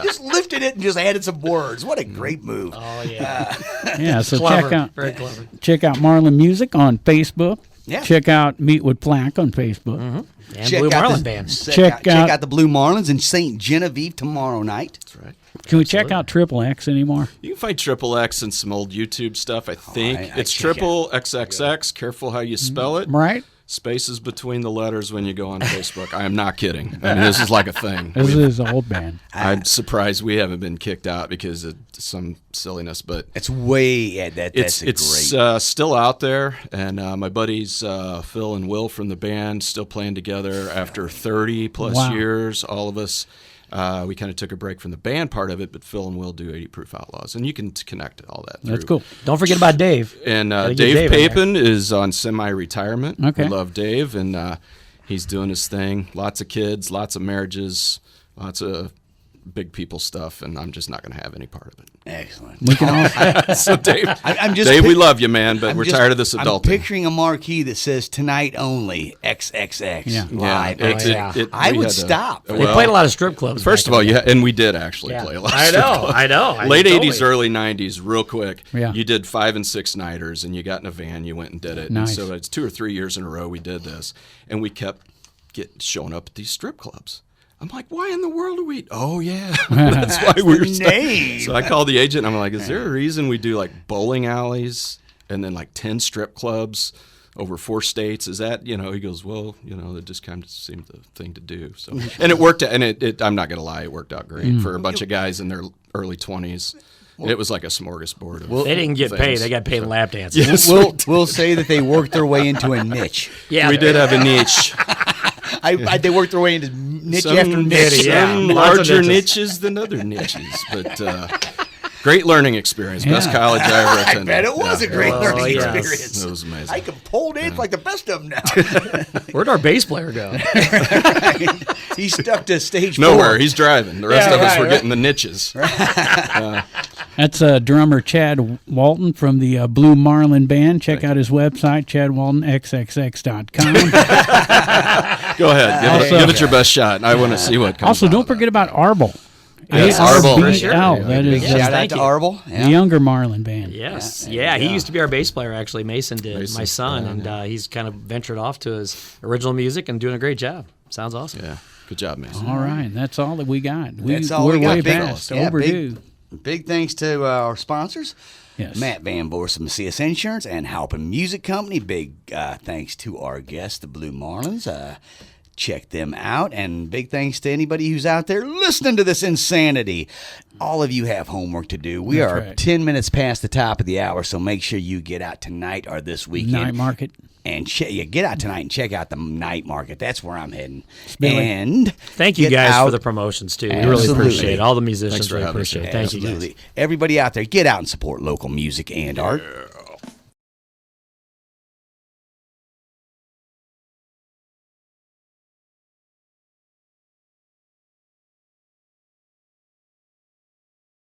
just lifted it and just added some words. What a great move. Oh, yeah. Yeah, so Clever. Very clever. check out Marlin Music on Facebook. Yeah. Check out Meatwood Plaque on Facebook. And Blue Marlin Band. Check out the Blue Marlins in St. Genevieve tomorrow night. That's right. Can we check out Triple X anymore? You can find Triple X and some old YouTube stuff, I think. I It's check Triple XXX. Careful how you spell it. Right? Spaces between the letters when you go on Facebook. I am not kidding. I mean, this is like a thing. This is an old band. I'm surprised we haven't been kicked out because of some silliness, but It's way that's it's great. still out there, and my buddies Phil and Will from the band still playing together after 30 plus Wow. years. All of us, we kind of took a break from the band part of it, but Phil and Will do 80 Proof Outlaws, and you can connect all that. That's through. cool. Don't forget about Dave. And Gotta get Dave Dave in there. Papin is on semi-retirement. Okay. We love Dave, and he's doing his thing. Lots of kids, lots of marriages, lots of big people stuff, and I'm just not going to have any part of it. Excellent. We can all, So Dave, I'm just Dave, we pic- love you, man, but I'm we're just- tired of this I'm adulting. picturing a marquee that says "Tonight Only XXX." Yeah. Live. Yeah. I would stop. They played a lot of strip clubs. First back of all, in the day. and we did actually play a lot. Of strip clubs. I know. Late Totally. 80s, early 90s, real quick. Yeah. You did 5 and 6 nighters, and you got in a van, you went and did it. Nice. And so it's 2 or 3 years in a row we did this, and we kept showing up at these strip clubs. I'm like, why in the world are we? Oh yeah, that's why we're name. So I called the agent. I'm like, is there a reason we do like bowling alleys and then like 10 strip clubs over 4 states? Is that, He goes, well, it just kind of seemed the thing to do. So, and it worked. And it I'm not gonna lie, it worked out great for a bunch of guys in their early 20s. It was like a smorgasbord. Of They didn't get things. paid. They got paid in lap dances. Yes, We'll say that they worked their way into a niche. Yeah, we did have a niche. They worked their way into niche Some, after niche. yeah. some Lots of larger niches. niches than other niches, but great learning experience. Best college I ever I attended. bet it was a great Oh, learning yes. experience. It was amazing. I can pole dance like the best of them now. Where'd our bass player go? He's stuck to stage Nowhere. 4. He's driving. The rest Yeah, of us right, were right. getting the niches. that's drummer Chad Walton from the Blue Marlin Band. Check out his website, chadwaltonxxx.com. Go ahead. Give it your best shot. I want to see what comes Also, out don't of that. forget about Arbol. Yes, ARBL. for sure. That is Shout out thank to you. ARBL. the Yeah. younger Marlin band. Yes, Yeah, he used to be our bass player. Actually, Mason did. Mason, My son, and he's kind of ventured off to his original music and doing a great job. Sounds awesome. Yeah, good job, Mason. All right, that's all that we got. That's all we're we got. way Big- past yeah, overdue. Big thanks to our sponsors. Yes. Matt Van Voorhis of Macias Insurance and Halpin Music Company. Big thanks to our guests, the Blue Marlins. Check them out. And big thanks to anybody who's out there listening to this insanity. All of you have homework to do. We That's are right. 10 minutes past the top of the hour, so make sure you get out tonight or this weekend. Night market. And get out tonight and check out the night market. That's where I'm heading. Billy. And Thank you get guys out. for the promotions too. We really Absolutely. appreciate it. All the musicians Thanks for really having us. appreciate it. Thank you guys. Absolutely. Everybody out there, get out and support local music and art.